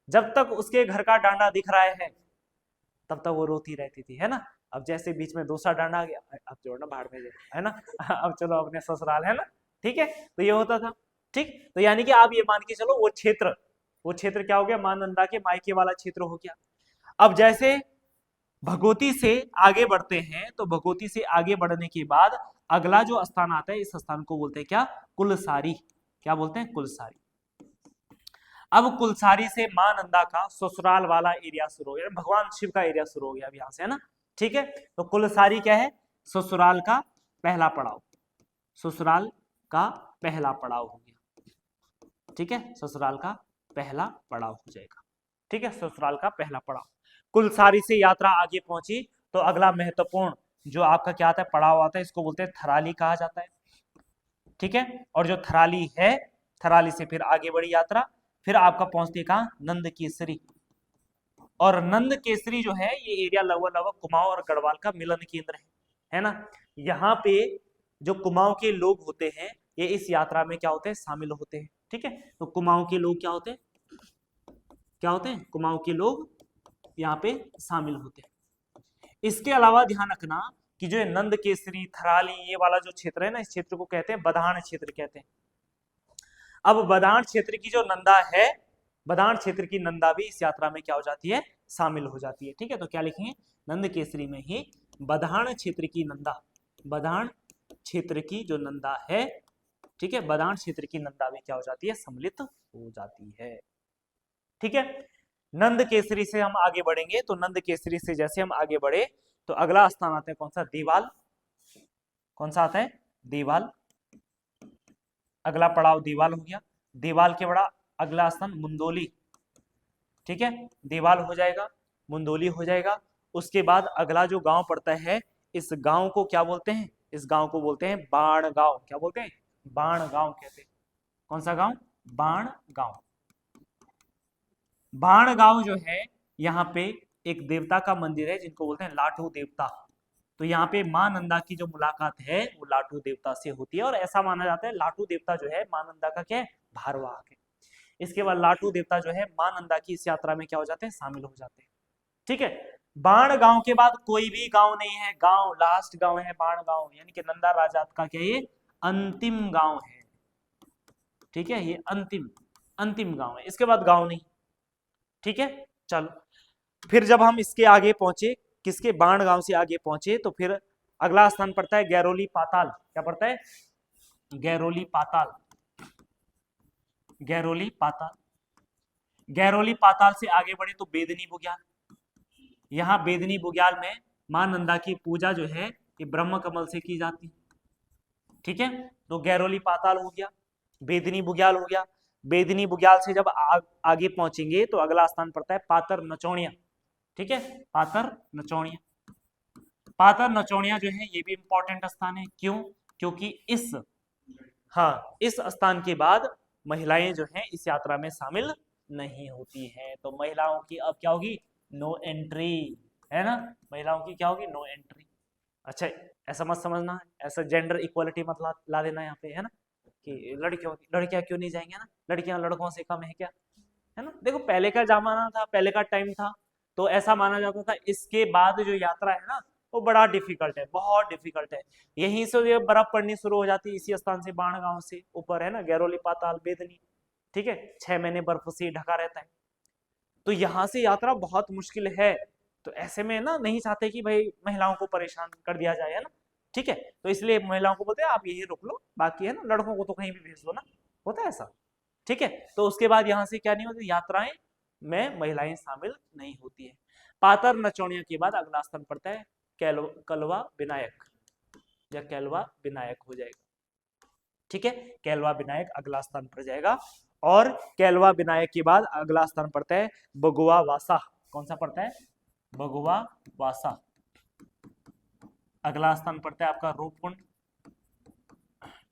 जब तक उसके घर का डांडा दिख रहा है तब तक वो रोती रहती थी, है ना। अब जैसे बीच में दूसरा डांडा आ गया, अब जोड़ना बाहर में है ना अब चलो अपने ससुराल, है ना। ठीक है, तो ये होता था। ठीक, तो यानी कि आप ये मान के चलो वो क्षेत्र क्या हो गया? मां नंदा के मायके वाला क्षेत्र हो गया। अब जैसे भगोती से आगे बढ़ते हैं तो भगोती से आगे बढ़ने के बाद अगला जो स्थान आता है, इस स्थान को बोलते हैं क्या? कुलसारी। क्या बोलते हैं? कुलसारी। अब कुलसारी से मां नंदा का ससुराल वाला एरिया शुरू हो गया, भगवान शिव का एरिया शुरू हो गया अब यहां से, है ना। ठीक है, तो कुलसारी क्या है? ससुराल का पहला पड़ाव। ससुराल का पहला पड़ाव हो गया। ठीक है, ससुराल का पहला पड़ाव हो जाएगा। ठीक है, ससुराल का पहला पड़ाव। कुलसारी से यात्रा आगे पहुंची तो अगला महत्वपूर्ण जो आपका क्या आता है? पड़ाव आता है, इसको बोलते हैं थराली कहा जाता है। ठीक है, और जो थराली है, थराली से फिर आगे बढ़ी यात्रा, फिर आपका पहुंचती है कहां? नंद केसरी। और नंद केसरी जो है ये एरिया लगभग लगभग कुमाऊं और गढ़वाल का मिलन केंद्र है ना। यहाँ पे जो कुमाऊं के लोग होते हैं ये इस यात्रा में क्या होते हैं? शामिल होते हैं। ठीक है, तो कुमाऊं के लोग क्या होते हैं? क्या होते हैं? कुमाऊं के लोग यहाँ पे शामिल होते हैं। इसके अलावा ध्यान रखना कि जो नंद केसरी, थराली, ये वाला जो क्षेत्र है ना, इस क्षेत्र को कहते हैं बधान क्षेत्र कहते हैं। अब बदान क्षेत्र की जो नंदा है, बदान क्षेत्र की नंदा भी इस यात्रा में क्या हो जाती है? शामिल हो जाती है। ठीक है, तो क्या लिखेंगे? नंद केसरी में ही बदान क्षेत्र की नंदा, बदान क्षेत्र की जो नंदा है, ठीक है, बदान क्षेत्र की नंदा भी क्या हो जाती है? सम्मिलित हो जाती है। ठीक है, नंद केसरी से हम आगे बढ़ेंगे तो नंद केसरी से जैसे हम आगे बढ़े तो अगला स्थान आता है कौन सा? देवाल। कौन सा आता है? देवाल। अगला पड़ाव देवाल हो गया, देवाल के बड़ा अगला स्थान मुंदोली, ठीक है, देवाल हो जाएगा, मुंदोली हो जाएगा। उसके बाद अगला जो गांव पड़ता है, इस गांव को क्या बोलते हैं, इस गांव को बोलते हैं बाण गांव। क्या बोलते हैं, बाण गांव कहते हैं। कौन सा गांव, बाण गांव। बाण गांव जो है, यहाँ पे एक देवता का मंदिर है जिनको बोलते हैं लाठू देवता। तो यहाँ पे मां नंदा की जो मुलाकात है वो लाठू देवता से होती है, और ऐसा माना जाता है लाठू देवता जो है मां नंदा का क्या है, भारवाहक है। इसके बाद लाठू देवता जो है मां नंदा की इस यात्रा में क्या हो जाते हैं, शामिल हो जाते हैं। ठीक है, बाण गांव के बाद कोई भी गांव नहीं है, गांव लास्ट गांव है बाण गांव, यानी कि नंदा राजात का क्या ये अंतिम गांव है। ठीक है, ये अंतिम अंतिम गांव है, इसके बाद गांव नहीं। ठीक है, चलो फिर जब हम इसके आगे पहुंचे, किसके, बाण गांव से आगे पहुंचे, तो फिर अगला स्थान पड़ता है गैरोली पाताल। क्या पड़ता है, गैरोली पाताल, गैरोली पाताल। गैरोली पाताल से आगे बढ़े तो बेदनी बुग्याल। यहाँ बेदनी बुग्याल में मां नंदा की पूजा जो है ये ब्रह्म कमल से की जाती है। ठीक है, तो गैरोली पाताल हो गया, बेदनी बुग्याल हो गया। बेदनी बुग्याल से जब आगे पहुंचेंगे तो अगला स्थान पड़ता है पातर नचौड़िया। ठीक है, पातर नचौड़िया। पातर नचौड़िया जो है ये भी इंपॉर्टेंट स्थान है। क्यों, क्योंकि इस स्थान के बाद महिलाएं जो हैं इस यात्रा में शामिल नहीं होती हैं। तो महिलाओं की अब क्या होगी, नो एंट्री, है ना, महिलाओं की क्या होगी, नो एंट्री। अच्छा, ऐसा मत समझना, ऐसा जेंडर इक्वालिटी मत ला देना यहाँ पे, है ना, कि लड़कियां क्यों नहीं जाएंगे ना, लड़कियां लड़कों से कम है क्या, है ना। देखो पहले का जमाना था, पहले का टाइम था, तो ऐसा माना जाता था। इसके बाद जो यात्रा है ना वो बड़ा डिफिकल्ट है, बहुत डिफिकल्ट है। यहीं से ये बर्फ पड़नी शुरू हो जाती है, इसी स्थान से बाण गांव से ऊपर, है ना, गैरोली पाताल बेदनी। ठीक है, 6 महीने बर्फ से ढका रहता है, तो यहाँ से यात्रा बहुत मुश्किल है। तो ऐसे में ना नहीं चाहते कि भाई महिलाओं को परेशान कर दिया जाए, है ना। ठीक है, तो इसलिए महिलाओं को बोलते हैं आप यही रुक लो, बाकी है ना लड़कों को तो कहीं भी भेज दो ना, होता है ऐसा। ठीक है, तो उसके बाद यहाँ से क्या नहीं होती, यात्राएं में महिलाएं शामिल नहीं होती है। पातर नचौड़िया के बाद अगला स्थान पड़ता है कलवा विनायक, या कैलवा विनायक हो जाएगा। ठीक है, कैलवा विनायक अगला स्थान पर जाएगा। और कैलवा विनायक के बाद अगला स्थान पड़ता है बगुआ वासा। कौन सा पड़ता है, बगुआ वासा। अगला स्थान पड़ता है आपका रूपकुंड।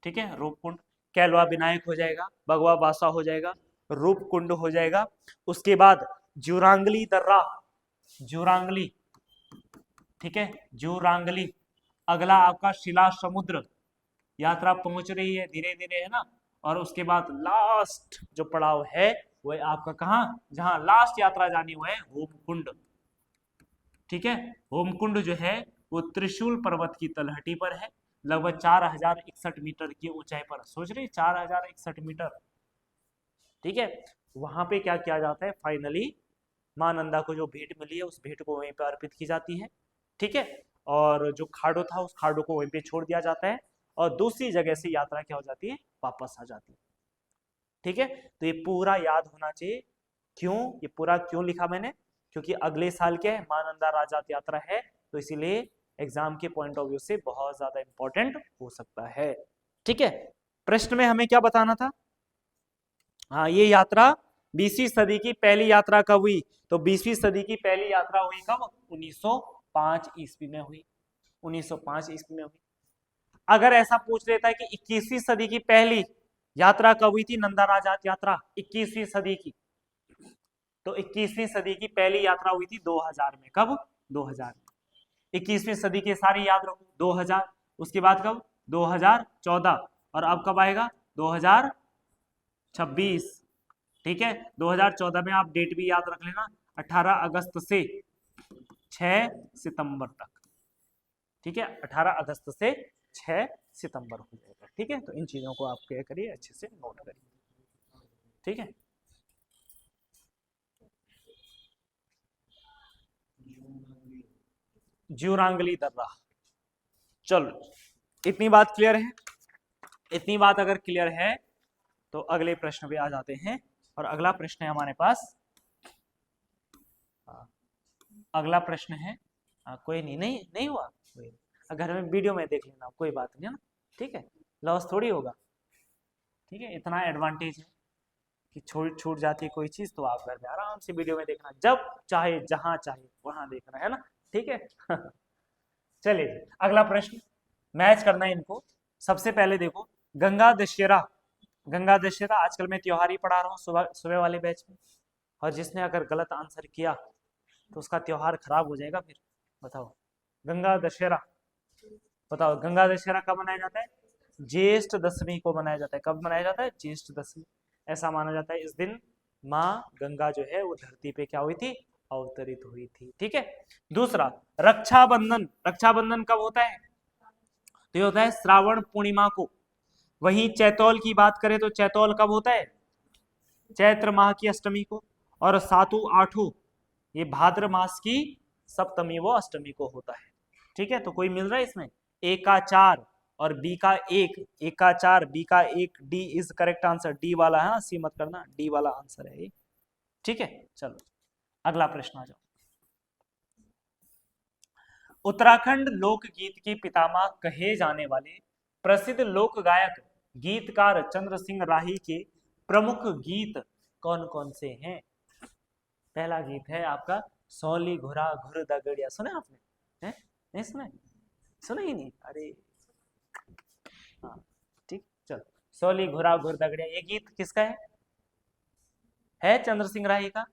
ठीक है, रूपकुंड। कैलवा विनायक हो जाएगा, बगुआ वासा हो जाएगा, रूपकुंड हो जाएगा। उसके बाद जुरांगली दर्रा, जुरांगली। ठीक है, जुरांगली। अगला आपका शिला समुद्र। यात्रा पहुंच रही है धीरे धीरे, है ना। और उसके बाद लास्ट जो पड़ाव है वो आपका कहाँ, जहां लास्ट यात्रा जानी हुआ है होमकुंड। ठीक है, होमकुंड जो है वो त्रिशूल पर्वत की तलहटी पर है, लगभग 4061 मीटर की ऊंचाई पर। सोच रहे 4061 मीटर। ठीक है, वहां पे क्या किया जाता है, फाइनली मां नंदा को जो भेंट मिली है उस भेंट को वहीं पे अर्पित की जाती है। ठीक है, और जो खाडो था उस खाडो को वहीं पे छोड़ दिया जाता है, और दूसरी जगह से यात्रा क्या हो जाती है, वापस आ जाती है। ठीक है, तो ये पूरा याद होना चाहिए। क्यों, ये पूरा क्यों लिखा मैंने, क्योंकि अगले साल क्या है, मां नंदा राजात यात्रा है, तो इसीलिए एग्जाम के पॉइंट ऑफ व्यू से बहुत ज्यादा इंपॉर्टेंट हो सकता है। ठीक है, प्रश्न में हमें क्या बताना था, हाँ ये यात्रा 20वीं सदी की पहली यात्रा कब हुई, तो 20वीं सदी की पहली यात्रा हुई कब, 1905 ईस्वी में हुई, 1905 ईस्वी में हुई। अगर ऐसा पूछ लेता है कि 21वीं सदी की पहली यात्रा कब हुई थी, नंदा राजात यात्रा 21वीं सदी की, तो 21वीं सदी की पहली यात्रा हुई थी 2000 में। कब, 2000 में। 21वीं सदी के सारे याद रखो, 2000, उसके बाद कब, 2014, और अब कब आएगा, 2026। ठीक है, 2014 में आप डेट भी याद रख लेना, 18 अगस्त से 6 सितंबर तक। ठीक है, 18 अगस्त से 6 सितंबर हो जाएगा। ठीक है, तो इन चीजों को आप क्या करिए, अच्छे से नोट करिए। ठीक है, ज्यूरांगली दर्रा। चलो इतनी बात क्लियर है, इतनी बात अगर क्लियर है तो अगले प्रश्न पे आ जाते हैं। और अगला प्रश्न है हमारे पास, अगला प्रश्न है, कोई नहीं, नहीं हुआ, घर में वीडियो में देख लेना, कोई बात नहीं है ना। ठीक है, लॉस थोड़ी होगा। ठीक है, इतना एडवांटेज है कि छूट जाती है कोई चीज तो आप घर में आराम से वीडियो में देखना, जब चाहे जहां चाहे वहां देखना है ना, ठीक है। चलिए अगला प्रश्न, मैच करना है इनको। सबसे पहले देखो, गंगा दशहरा, गंगा दशहरा आजकल मैं त्योहार ही पढ़ा रहा हूँ सुबह सुबह वाले बैच में, और जिसने अगर गलत आंसर किया तो उसका त्योहार खराब हो जाएगा फिर। बताओ गंगा दशहरा, बताओ गंगा दशहरा कब मनाया जाता है? ज्येष्ठ दशमी को मनाया जाता है। कब मनाया जाता है? ज्येष्ठ दशमी। ऐसा माना जाता है इस दिन माँ गंगा जो है वो धरती पे क्या हुई थी? अवतरित हुई थी। ठीक है। दूसरा, रक्षाबंधन, रक्षाबंधन कब होता है? तो ये होता है श्रावण पूर्णिमा को। वहीं चैतौल की बात करें तो चैतौल कब होता है? चैत्र माह की अष्टमी को। और सातु आठू ये भाद्र मास की सप्तमी व अष्टमी को होता है। ठीक है, तो कोई मिल रहा है इसमें? ए का 4 और बी का 1, ए का 4 बी का 1, D is correct answer. D वाला है, सी मत करना, डी वाला आंसर है ये। ठीक है, चलो अगला प्रश्न आ जाओ। उत्तराखंड लोकगीत के पितामह कहे जाने वाले प्रसिद्ध लोक गायक गीतकार चंद्र सिंह राही के प्रमुख गीत कौन कौन से हैं? पहला गीत है आपका सौली घुरा घुर दगड़िया। सुने आपने? हैं? नहीं सुने? सुने ही नहीं? अरे हाँ, ठीक, चलो। सौली घुरा घुर दगड़िया ये गीत किसका है चंद्र सिंह राही का?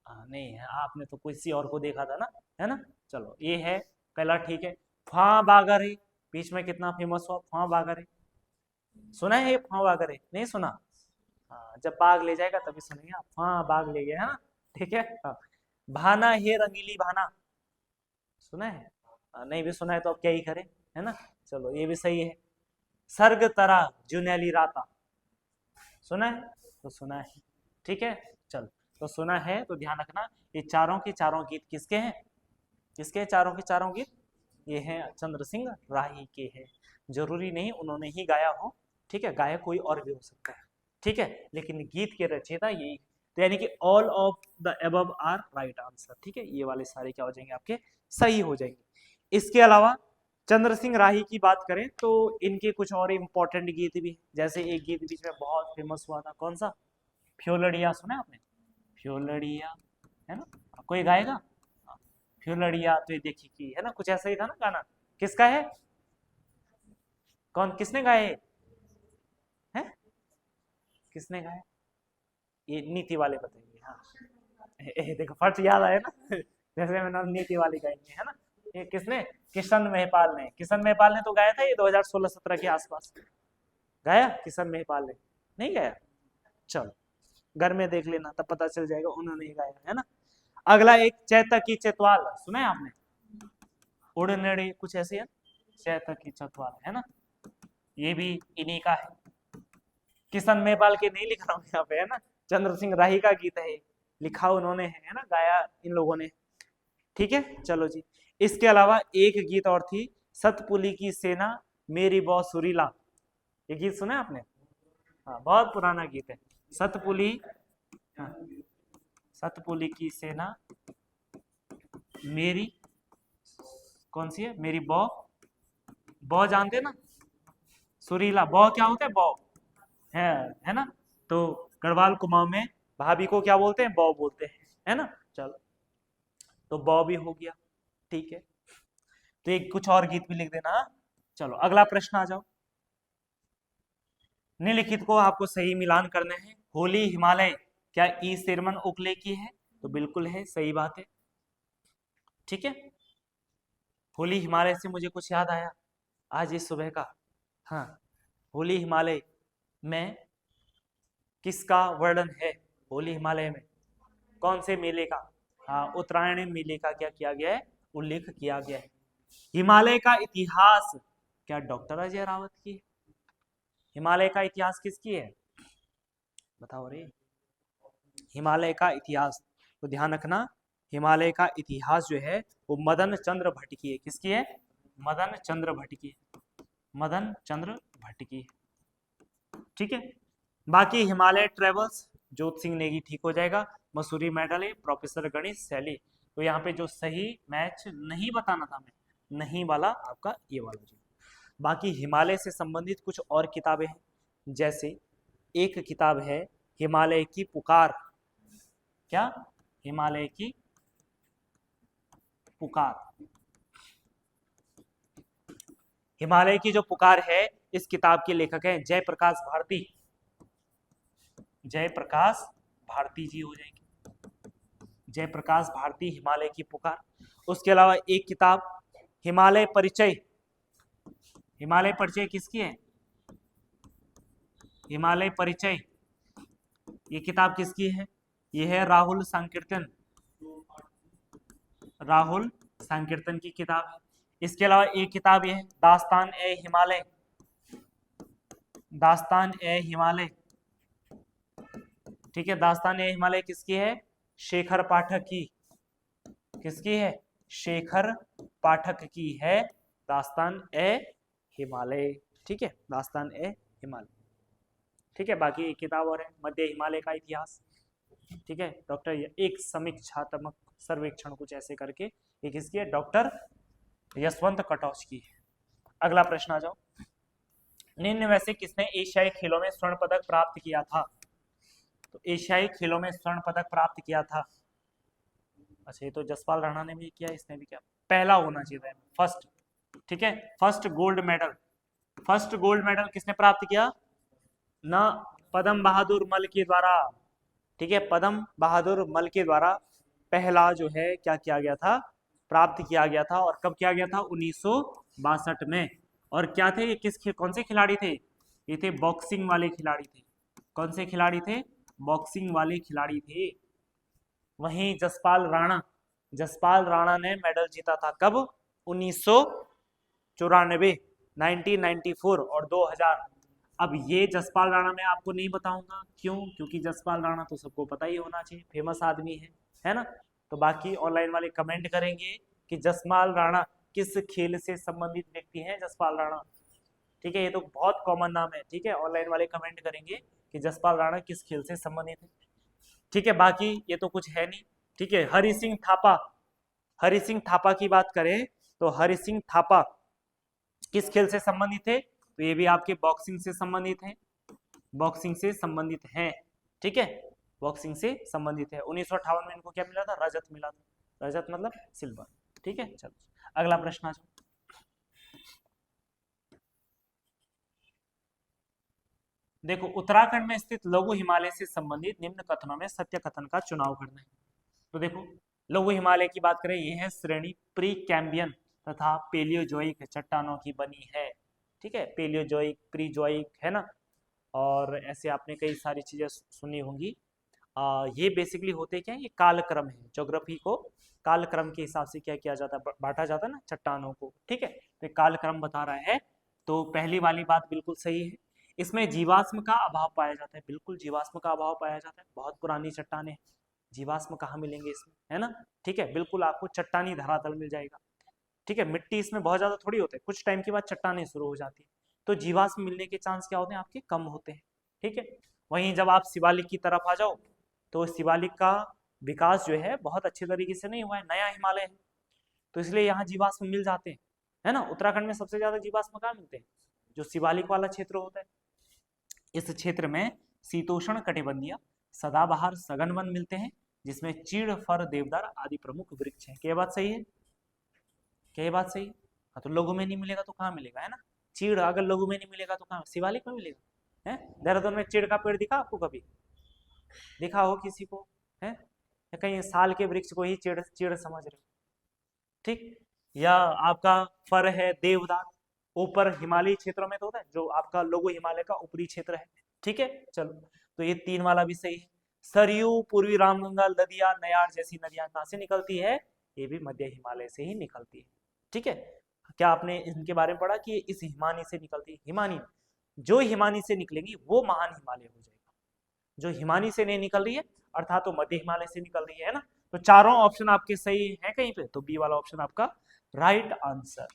नहीं है, आपने तो किसी और को देखा था ना, है ना। चलो ये है पहला, ठीक है। फां बागर है, बीच में कितना फेमस हुआ फां बागर है। सुना है ये फां बागर है? नहीं सुना? हाँ, जब बाग ले जाएगा तभी सुनेंगे आप। हाँ बाग ले गया है ना, ठीक है। हाँ। भाना है रंगीली भाना, सुना है? नहीं भी सुना है तो अब क्या ही करें, है ना। चलो ये भी सही है। सर्ग तरा जुनैली राता, सुना है? तो सुना है, ठीक है। चल, तो सुना है तो ध्यान रखना, ये चारों के चारों गीत किसके हैं? किसके चारों के चारों गीत? ये हैं चंद्र सिंह राही के हैं। जरूरी नहीं उन्होंने ही गाया हो, ठीक है, गायक कोई और भी हो सकता है, ठीक है, लेकिन गीत के रचयिता यही। तो यानी कि all of the above are right answer. ठीक है, ये वाले सारे क्या हो जाएंगे आपके? सही हो जाएंगे। इसके अलावा चंद्र सिंह राही की बात करें तो इनके कुछ और इंपॉर्टेंट गीत भी, जैसे एक गीत बीच में बहुत फेमस हुआ था, कौन सा? फ्योलड़िया, सुना है आपने? फ्योलड़िया, है ना, कोई गाएगा? फ्योलड़िया तो ये देखी की, है ना, कुछ ऐसा ही था ना गाना। किसका है? कौन, किसने गाए है? किसने गाया? ये नीति वाले बताएंगे। हाँ देखो फट याद आया ना। जैसे मैंने नीति वाली गाएंगे, है ना। ये किसने? किशन महिपाल ने। किशन महिपाल ने तो गाया था ये 2016-17 के आसपास गाया। किशन महिपाल ने नहीं गाया? चलो घर में देख लेना तब पता चल जाएगा उन्होंने ही गाया, है ना। अगला एक चैतकी चतवाल, सुना है आपने? उड़नड़ी कुछ ऐसे है, चैतकी चतवाल, है ना, ये भी इन्हीं का है। किशन महिपाल के नहीं लिख रहा हूँ यहाँ पे, है ना, चंद्र सिंह राही का गीत है, लिखा उन्होंने है ना, गाया इन लोगों ने। ठीक है, चलो जी। इसके अलावा एक गीत और थी, सतपुली की सेना मेरी बौ सुरीला, ये गीत सुना है आपने? हाँ, बहुत पुराना गीत है। सतपुली, हाँ, सतपुली की सेना मेरी, कौन सी है? मेरी बौ, बौ जानते ना, सुरीला। बौ क्या होता है? बौ है ना। तो गढ़वाल कुमाऊं में भाभी को क्या बोलते हैं? बौ बोलते हैं, है ना। चलो, तो बौ भी हो गया, ठीक है। तो एक कुछ और गीत भी लिख देना। हाँ? चलो अगला प्रश्न आ जाओ। निम्नलिखित को आपको सही मिलान करना है। होली हिमालय क्या ई सिरमन उकले की है? तो बिल्कुल है, सही बात है, ठीक है। होली हिमालय से मुझे कुछ याद आया आज इस सुबह का। हाँ, होली हिमालय में किसका वर्णन है? होली हिमालय में कौन से मेले का? हाँ, उत्तरायणी मेले का क्या किया गया है? उल्लेख किया गया है। हिमालय का इतिहास क्या डॉक्टर अजय रावत की है? हिमालय का इतिहास किसकी है? बताओ रे। हिमालय का इतिहास, तो ध्यान रखना, हिमालय का इतिहास जो है वो मदन चंद्र भट्ट की है। किसकी है? मदन चंद्र भट्ट की, मदन चंद्र भट्ट की, ठीक है। बाकी हिमालय ट्रेवल्स जोत सिंह नेगी, ठीक हो जाएगा। मसूरी मेडल है प्रोफेसर गणेश सैली। तो यहाँ पे जो सही मैच नहीं बताना था मैं, नहीं वाला आपका ये वाला जी। बाकी हिमालय से संबंधित कुछ और किताबें हैं जैसे एक किताब है हिमालय की पुकार। क्या? हिमालय की पुकार। हिमालय की जो पुकार है, इस किताब के लेखक हैं जयप्रकाश भारती। जयप्रकाश भारती जी हो जाएंगे, जयप्रकाश भारती, हिमालय की पुकार। उसके अलावा एक किताब हिमालय परिचय। हिमालय परिचय किसकी है? हिमालय परिचय, ये किताब किसकी है? ये है राहुल संकीर्तन। राहुल संकीर्तन की किताब है। इसके अलावा एक किताब ये है दास्तान ए हिमालय। दास्तान ए हिमालय, ठीक है, दास्तान ए हिमालय किसकी है? शेखर पाठक की। किसकी है? शेखर पाठक की है दास्तान ए हिमालय। ठीक है, दास्तान ए हिमालय। ठीक है, बाकी एक किताब और है मध्य हिमालय का इतिहास। ठीक है, डॉक्टर एक समीक्षात्मक सर्वेक्षण कुछ ऐसे करके, ये किसकी है? डॉक्टर यशवंत कटौच की है। अगला प्रश्न आ जाओ। निम्न में से किसने एशियाई खेलों में स्वर्ण पदक प्राप्त किया था? तो एशियाई खेलों में स्वर्ण पदक प्राप्त किया था, अच्छा ये तो जसपाल राणा ने भी किया, इसने भी किया, पहला होना चाहिए, फर्स्ट। ठीक है, first gold medal. First gold medal किसने प्राप्त किया? ना पद्म बहादुर मल के द्वारा। ठीक है, पद्म बहादुर मल के द्वारा पहला जो है क्या किया गया था? प्राप्त किया गया था। और कब किया गया था? 1962 में। और क्या थे ये? कौन से खिलाड़ी थे? ये थे बॉक्सिंग वाले खिलाड़ी थे। कौन से खिलाड़ी थे? बॉक्सिंग वाले खिलाड़ी थे। वहीं जसपाल राणा, जसपाल राणा ने मेडल जीता था कब? 1994, 1994 और 2000। अब ये जसपाल राणा मैं आपको नहीं बताऊंगा, क्यों? क्योंकि जसपाल राणा तो सबको पता ही होना चाहिए, फेमस आदमी है ना? तो बाकी ऑनलाइन वाले कमेंट करेंगे कि जसपाल राणा किस खेल से संबंधित व्यक्ति हैं? जसपाल राणा, ठीक है, ये तो बहुत कॉमन नाम है। ठीक है, ऑनलाइन वाले कमेंट करेंगे कि जसपाल राणा किस खेल से संबंधित है। ठीक है, बाकी ये तो कुछ है नहीं। ठीक है, हरि सिंह थापा, हरि सिंह थापा की बात करें तो हरि सिंह थापा किस खेल से संबंधित थे? तो ये भी आपके बॉक्सिंग से संबंधित है, बॉक्सिंग से संबंधित है। ठीक है, बॉक्सिंग से संबंधित है। 1958 में इनको क्या मिला था? रजत मिला था। रजत मतलब सिल्वर। ठीक है, चलो अगला प्रश्न आ जाओ। देखो, उत्तराखंड में स्थित लघु हिमालय से संबंधित निम्न कथनों में सत्य कथन का चुनाव करना है। तो देखो, लघु हिमालय की बात करें, यह है श्रेणी प्री कैम्बियन तथा पेलियोजोइक चट्टानों की बनी है। ठीक है, पेलियोजोइक, प्रीजोइक, है ना? और ऐसे आपने कई सारी चीजें सुनी होंगी। ये बेसिकली होते क्या है? ये कालक्रम है। ज्योग्राफी को कालक्रम के हिसाब से क्या किया जाता है? बांटा जाता है ना चट्टानों को। ठीक है, तो कालक्रम बता रहा है। तो पहली वाली बात बिल्कुल सही है। इसमें जीवाश्म का अभाव पाया जाता है, बिल्कुल जीवाश्म का अभाव पाया जाता है। बहुत पुरानी चट्टानें, जीवाश्म कहाँ मिलेंगे इसमें, है ना? ठीक है, बिल्कुल आपको चट्टानी धरातल मिल जाएगा। ठीक है, मिट्टी इसमें बहुत ज्यादा थोड़ी होते हैं, कुछ टाइम के बाद चट्टानें शुरू हो जाती है, तो जीवाश्म मिलने के चांस क्या होते हैं? आपके कम होते हैं। ठीक है, वहीं जब आप शिवालिक की तरफ आ जाओ तो शिवालिक का विकास जो है बहुत अच्छे तरीके से नहीं हुआ है, नया हिमालय है, तो इसलिए यहाँ जीवाश्म मिल जाते हैं, है ना? उत्तराखंड में सबसे ज्यादा जीवाश्म कहाँ मिलते हैं? जो शिवालिक वाला क्षेत्र होता है। इस क्षेत्र में शीतोष्ण कटिबंधीय सदाबहार सघन वन मिलते हैं, जिसमें चीड़, फर, देवदार आदि प्रमुख वृक्ष हैं। क्या बात सही है? क्या बात सही? हाँ, तो लघु में नहीं मिलेगा तो कहाँ मिलेगा, है ना? चीड़ अगर लघु में नहीं मिलेगा तो कहाँ? शिवालिक में मिलेगा। है, देहरादून में चीड़ का पेड़ दिखा आपको कभी? दिखा हो किसी को? है, या कहीं साल के वृक्ष को ही चीड़ चीड़ समझ रहे हो? ठीक, या आपका फर है देवदार, ऊपर हिमालयी क्षेत्रों में तो होता है, जो आपका लघु हिमालय का ऊपरी क्षेत्र है। ठीक है, चलो, तो ये 3 वाला भी सही है। सरयू, पूर्वी रामगंगा नदियां, नयार जैसी नदियां कहाँ से निकलती है? ये भी मध्य हिमालय से ही निकलती है। ठीक है, क्या आपने इनके बारे में पढ़ा कि इस हिमानी से निकलती है? हिमानी, जो हिमानी से निकलेंगी वो महान हिमालय हो जाएगा। जो हिमानी से नहीं निकल रही है अर्थात तो मध्य हिमालय से निकल रही है ना? तो चारों ऑप्शन आपके सही है कहीं पे, तो बी वाला ऑप्शन आपका राइट आंसर।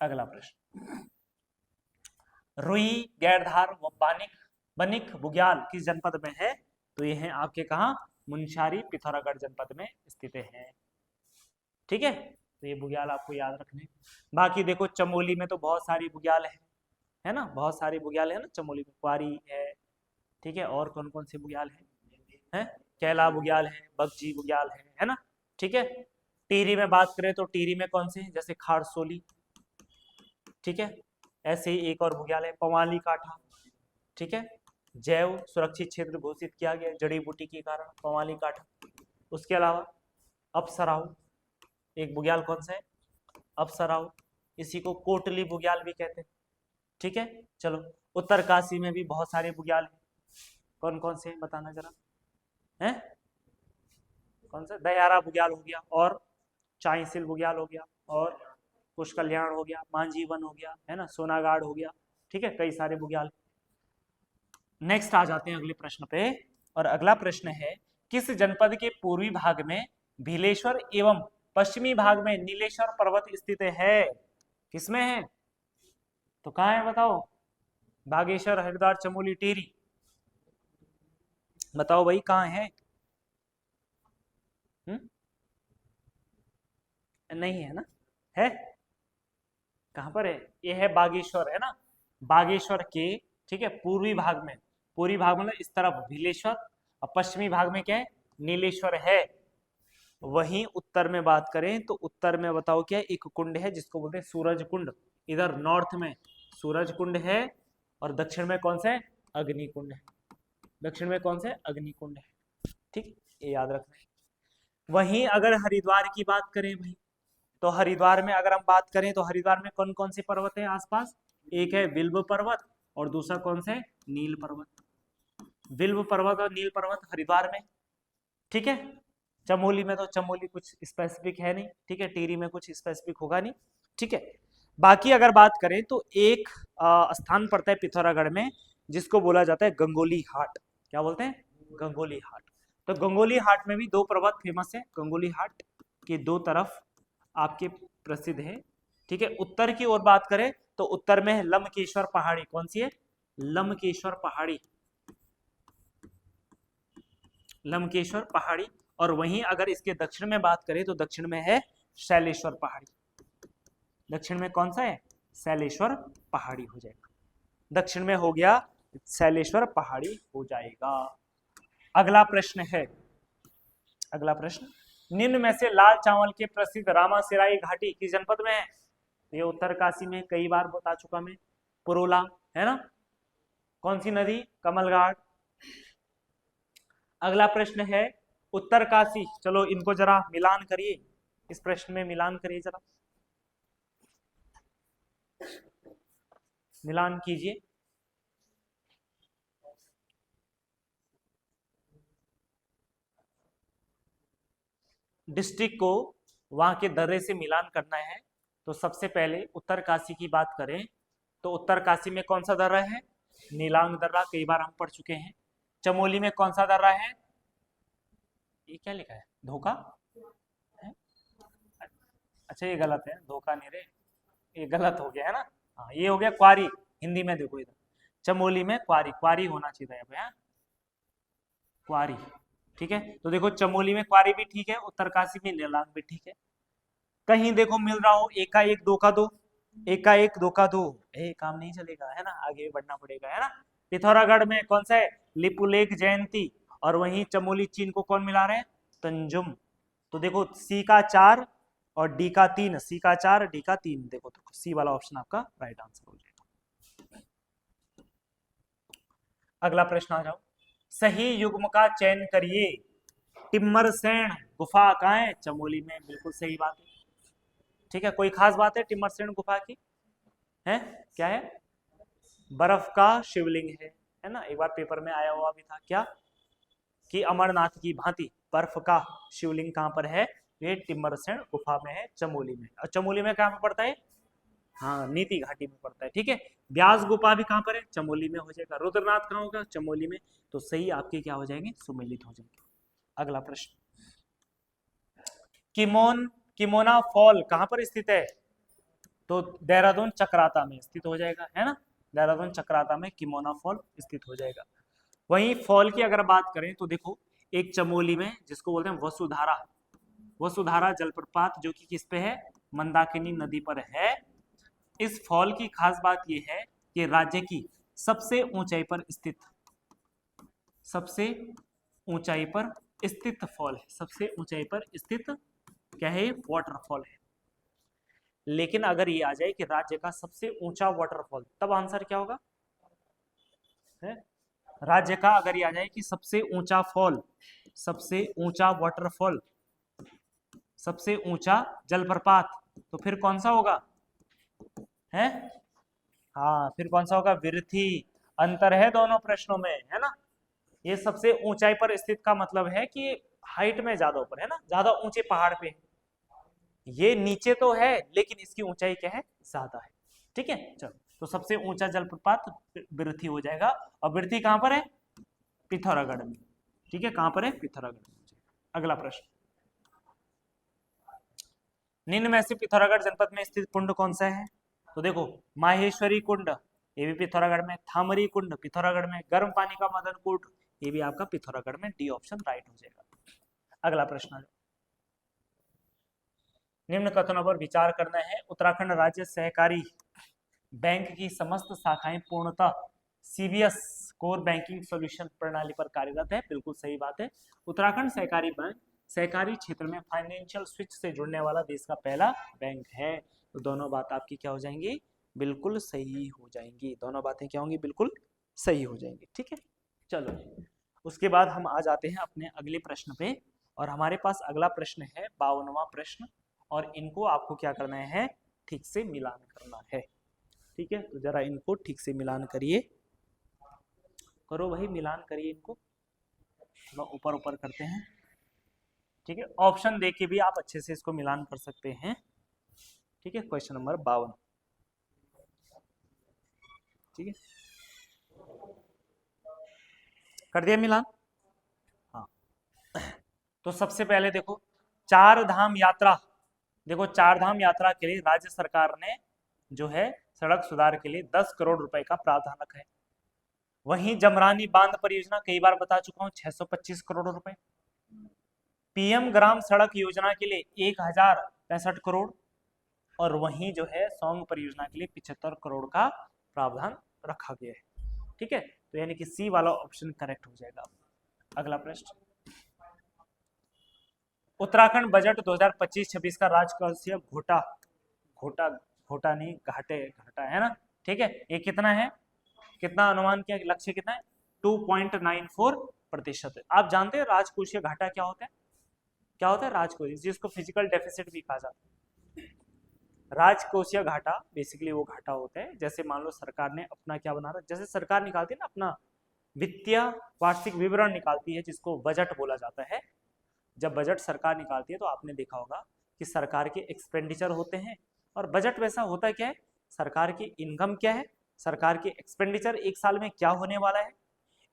अगला प्रश्न, रुई, गैरधार व बानिक बनिक बुग्याल किस जनपद में है? तो ये है आपके कहा? मुनस्यारी, पिथौरागढ़ जनपद में स्थित है। ठीक है, तो ये बुग्याल आपको याद रखने। बाकी देखो, चमोली में तो बहुत सारी बुग्याल है है ना, बहुत सारे बुग्याल है ना चमोली में, क्वारी है, ठीक है, और कौन कौन से बुग्याल हैं, कैला बुग्याल है, बगजी बुग्याल है ना, ठीक है। टिहरी में बात करें तो टिहरी में कौन से हैं, जैसे खारसोली, ठीक है, ऐसे ही एक और बुग्याल है पवाली काठा, ठीक है, जैव सुरक्षित क्षेत्र घोषित किया गया जड़ी बूटी के कारण पवाली काठा। उसके अलावा अप्सराऊ, एक बुग्याल कौन सा है, अप्सराऊ, इसी को कोटली बुग्याल भी कहते हैं, ठीक है। चलो, उत्तरकाशी में भी बहुत सारे बुग्याल हैं, कौन कौन से बताना जरा, हैं, कौन सा, दयारा बुग्याल हो गया, और चाईसिल बुग्याल हो गया, और कुश कल्याण हो गया, मांझीवन हो गया, है ना, सोनागाड़ हो गया, ठीक है, कई सारे बुग्याल। नेक्स्ट आ जाते हैं अगले प्रश्न पे, और अगला प्रश्न है, किस जनपद के पूर्वी भाग में भीलेश्वर एवं पश्चिमी भाग में नीलेश्वर पर्वत स्थित है, किसमें है, तो कहाँ है बताओ, बागेश्वर, हरिद्वार, चमोली, टिहरी, बताओ भाई कहाँ है, नहीं है ना, है, कहां पर है, ये है बागेश्वर, है ना, बागेश्वर के, ठीक है, पूर्वी भाग में, पूर्वी भाग में इस तरफ भीलेश्वर, और पश्चिमी भाग में क्या है, नीलेश्वर है। वहीं उत्तर में बात करें तो उत्तर में बताओ क्या है, एक कुंड है जिसको बोलते हैं सूरज कुंड, इधर नॉर्थ में सूरज कुंड है, और दक्षिण में कौन सा है, अग्नि कुंड है, दक्षिण में कौन सा है, अग्नि कुंड है, ठीक, ये याद रखना है। वहीं अगर हरिद्वार की बात करें भाई, तो हरिद्वार में अगर हम बात करें तो हरिद्वार में कौन कौन से पर्वत है आसपास, एक है विल्व पर्वत, और दूसरा कौन सा है, नील पर्वत, विल्व पर्वत और नील पर्वत हरिद्वार में, ठीक है। चमोली में तो चमोली कुछ स्पेसिफिक है नहीं, ठीक है, टिहरी में कुछ स्पेसिफिक होगा नहीं, ठीक है। बाकी अगर बात करें तो एक स्थान पड़ता है पिथौरागढ़ में जिसको बोला जाता है गंगोली हाट, क्या बोलते हैं, गंगोली हाट। तो गंगोली हाट में भी दो पर्वत फेमस है, गंगोली हाट के दो तरफ आपके प्रसिद्ध है, ठीक है। उत्तर की ओर बात करें तो उत्तर में है लमकेश्वर पहाड़ी, कौन सी है, लमकेश्वर पहाड़ी, लमकेश्वर पहाड़ी, और वहीं अगर इसके दक्षिण में बात करें तो दक्षिण में है शैलेश्वर पहाड़ी, दक्षिण में कौन सा है, शैलेश्वर पहाड़ी हो जाएगा, दक्षिण में हो गया शैलेश्वर पहाड़ी हो जाएगा। अगला प्रश्न है, अगला प्रश्न, निम्न में से लाल चावल के प्रसिद्ध रामासिराई घाटी किस जनपद में है, ये उत्तरकाशी में, कई बार बता चुका मैं, पुरोला, है ना, कौन सी नदी, कमलघाट। अगला प्रश्न है उत्तरकाशी, चलो इनको जरा मिलान करिए, इस प्रश्न में मिलान करिए जरा, मिलान कीजिए, डिस्ट्रिक्ट को वहां के दर्रे से मिलान करना है। तो सबसे पहले उत्तरकाशी की बात करें तो उत्तरकाशी में कौन सा दर्रा है, नीलांग दर्रा, कई बार हम पढ़ चुके हैं। चमोली में कौन सा दर्रा है, ये क्या लिखा है, धोखा है? अच्छा ये गलत है, धोखा नहीं रे, ये गलत हो गया है ना, हाँ ये हो गया क्वारी, हिंदी में देखो इधर, चमोली में क्वारी, क्वारी होना चाहिए भैया, क्वारी, ठीक है। तो देखो चमोली में क्वारी भी ठीक है, उत्तरकाशी में नीलांग भी ठीक है। कहीं देखो मिल रहा हो एक का एक दो का दो, एक का एक दो का दो, काम नहीं चलेगा, है ना, आगे बढ़ना पड़ेगा, है ना। पिथौरागढ़ में कौन सा है, लिपुलेख जयंती, और वहीं चमोली चीन को कौन मिला रहे हैं, तंजुम। तो देखो सी का 4 और डी का 3, सी का 4 डी का 3, देखो तो सी वाला ऑप्शन आपका राइट आंसर हो जाएगा। अगला प्रश्न आ जाओ, सही युग्म का चयन करिए, टिम्मरसैंण गुफा कहाँ है, चमोली में, बिल्कुल सही बात है, ठीक है। कोई खास बात है टिम्मरसैंण गुफा की, है क्या है, बर्फ का शिवलिंग है ना, एक बार पेपर में आया हुआ भी था क्या, कि अमरनाथ की भांति बर्फ का शिवलिंग कहां पर है, ये टिम्मरसैंण गुफा में है, चमोली में। और चमोली में कहां पर पड़ता है, हाँ नीति घाटी में पड़ता है, ठीक है। ब्यास गुफा भी कहां पर है, चमोली में हो जाएगा। रुद्रनाथ कहां होगा, चमोली में। तो सही आपके क्या हो जाएंगे, सुमेलित हो जाएंगे। अगला प्रश्न, किमोना फॉल कहां पर स्थित है, तो देहरादून चक्राता में स्थित हो जाएगा, है ना, देहरादून चक्राता में किमोना फॉल स्थित हो जाएगा। वहीं फॉल की अगर बात करें तो देखो एक चमोली में जिसको बोलते हैं वसुधारा, वसुधारा जलप्रपात, जो कि किस पे है, मंदाकिनी नदी पर है। इस फॉल की खास बात यह है कि राज्य की सबसे ऊंचाई पर स्थित, सबसे ऊंचाई पर स्थित फॉल है, सबसे ऊंचाई पर स्थित क्या है, वाटरफॉल है। लेकिन अगर ये आ जाए कि राज्य का सबसे ऊंचा वाटरफॉल, तब आंसर क्या होगा है? राज्य का अगर ये आ जाए कि सबसे ऊंचा फॉल, सबसे ऊंचा वाटरफॉल, सबसे ऊंचा जलप्रपात, तो फिर कौन सा होगा है? हाँ, फिर कौन सा होगा, विरथी। अंतर है दोनों प्रश्नों में, है ना। ये सबसे ऊंचाई पर स्थित का मतलब है कि हाइट में ज्यादा ऊपर है ना, ज्यादा ऊंचे पहाड़ पे। ये नीचे तो है लेकिन इसकी ऊंचाई क्या है, ज्यादा है। ठीक है, चलो, तो सबसे ऊंचा जलप्रपात बिरथी हो जाएगा। और बिरथी कहां पर है, पिथौरागढ़ में। ठीक है, कहां पर है, पिथौरागढ़ में। अगला प्रश्न, निम्न में से पिथौरागढ़ जनपद में स्थित कुंड कौन सा है? तो देखो, माहेश्वरी कुंड, ये भी पिथौरागढ़ में, थामरी कुंड पिथौरागढ़ में, गर्म पानी का मदन कूट, ये भी आपका पिथौरागढ़ में। डी ऑप्शन राइट हो जाएगा। अगला प्रश्न, निम्न कथनों पर विचार करना है। उत्तराखंड राज्य सहकारी बैंक की समस्त शाखाएं पूर्णतः सीबीएस कोर बैंकिंग सॉल्यूशन प्रणाली पर कार्यरत है। बिल्कुल सही बात है। उत्तराखंड सहकारी बैंक सहकारी क्षेत्र में फाइनेंशियल स्विच से जुड़ने वाला देश का पहला बैंक है। तो दोनों बात आपकी क्या हो जाएंगी, बिल्कुल सही हो जाएंगी। दोनों बातें क्या होंगी, बिल्कुल सही हो जाएंगी। ठीक है, चलो, उसके बाद हम आ जाते हैं अपने अगले प्रश्न पे। और हमारे पास अगला प्रश्न है 52वां प्रश्न, और इनको आपको क्या करना है, ठीक से मिलान करना है। ठीक है, तो जरा इनको ठीक से मिलान करिए, करो भाई, मिलान करिए इनको, थोड़ा ऊपर ऊपर करते हैं। ठीक है, ऑप्शन दे के भी आप अच्छे से इसको मिलान कर सकते हैं। ठीक है, क्वेश्चन नंबर 52। ठीक है, कर दिया मिलान। हाँ, तो सबसे पहले देखो, चार धाम यात्रा, देखो चार धाम यात्रा के लिए राज्य सरकार ने जो है सड़क सुधार के लिए 10 करोड़ रुपए का प्रावधान रखा है। वहीं जमरानी बांध परियोजना, कई बार बता चुका हूं, 625 करोड़ रुपए। पीएम ग्राम सड़क योजना के लिए 1065 करोड़, और वहीं जो है सौंग परियोजना के लिए 75 करोड़ का प्रावधान रखा गया है। ठीक है, तो यानी कि सी वाला ऑप्शन करेक्ट हो जाएगा। अगला प्रश्न, उत्तराखंड बजट 2025-26 का राजकोषीय घोटा, घोटा घोटा नहीं, घाटे, घाटा है ना। ठीक है, ये कितना है, कितना अनुमान किया, लक्ष्य कितना है, 2.94%। आप जानते हैं राजकोषीय घाटा क्या होता है, क्या होता है राजकोषीय, जिसको फिजिकल डेफिसिट भी कहा जाता है। राजकोषीय घाटा बेसिकली वो घाटा होता है, जैसे मान लो सरकार ने अपना क्या बना रहा, जैसे सरकार निकालती है ना अपना वित्तीय वार्षिक विवरण निकालती है, जिसको बजट बोला जाता है। जब बजट सरकार निकालती है तो आपने देखा होगा कि सरकार के एक्सपेंडिचर होते हैं, और बजट वैसा होता क्या है, सरकार की इनकम क्या है, सरकार के एक्सपेंडिचर एक साल में क्या होने वाला है,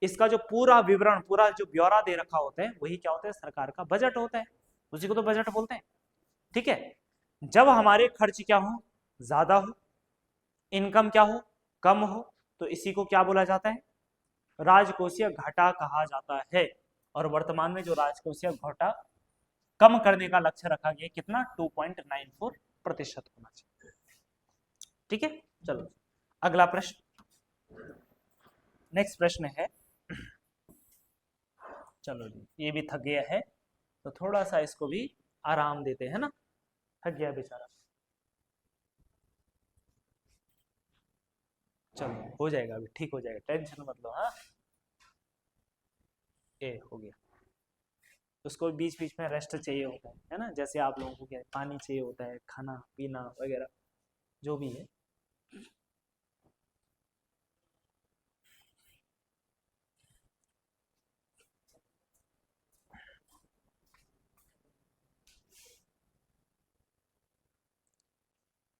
इसका जो पूरा विवरण, पूरा जो ब्यौरा दे रखा होता है, वही क्या होता है, सरकार का बजट होता है। उसी को तो बजट बोलते हैं। ठीक है, जब हमारे खर्च क्या हो, ज्यादा हो, इनकम क्या हो, कम हो, तो इसी को क्या बोला जाता है, राजकोषीय घाटा कहा जाता है। और वर्तमान में जो राजकोषीय घाटा कम करने का लक्ष्य रखा गया, कितना, 2.94% होना चाहिए। ठीक है, चलो अगला प्रश्न, नेक्स्ट प्रश्न है, चलो जी, ये भी थक गया है तो थोड़ा सा इसको भी आराम देते हैं ना, थक गया बेचारा। चलो हो जाएगा, अभी ठीक हो जाएगा, टेंशन मत लो। हाँ, ए हो गया, उसको बीच बीच में रेस्ट चाहिए होता है ना, जैसे आप लोगों को क्या है, पानी चाहिए होता है, खाना पीना वगैरह जो भी है।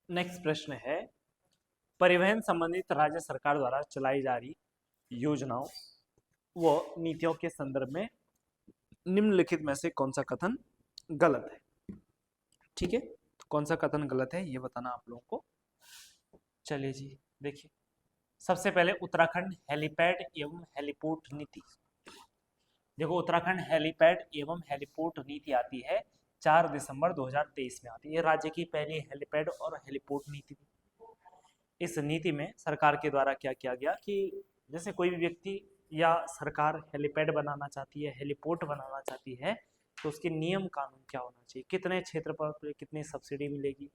नेक्स्ट प्रश्न है, परिवहन संबंधित राज्य सरकार द्वारा चलाई जा रही योजनाओं व नीतियों के संदर्भ में निम्नलिखित में से कौन सा कथन गलत है। ठीक है, तो कौन सा कथन गलत है ये बताना आप लोगों को। चलिए जी, देखिए, सबसे पहले उत्तराखंड हेलीपैड एवं हेलीपोर्ट नीति। देखो, उत्तराखंड हेलीपैड एवं हेलीपोर्ट नीति आती है 4 दिसंबर 2023 में आती है। ये राज्य की पहली हेलीपैड और हेलीपोर्ट नीति थी। इस नीति में सरकार के द्वारा क्या किया गया कि जैसे कोई भी व्यक्ति या सरकार हेलीपैड बनाना चाहती है, हेलीपोर्ट बनाना चाहती है, तो उसके नियम कानून क्या होना चाहिए, कितने क्षेत्र पर कितनी सब्सिडी मिलेगी,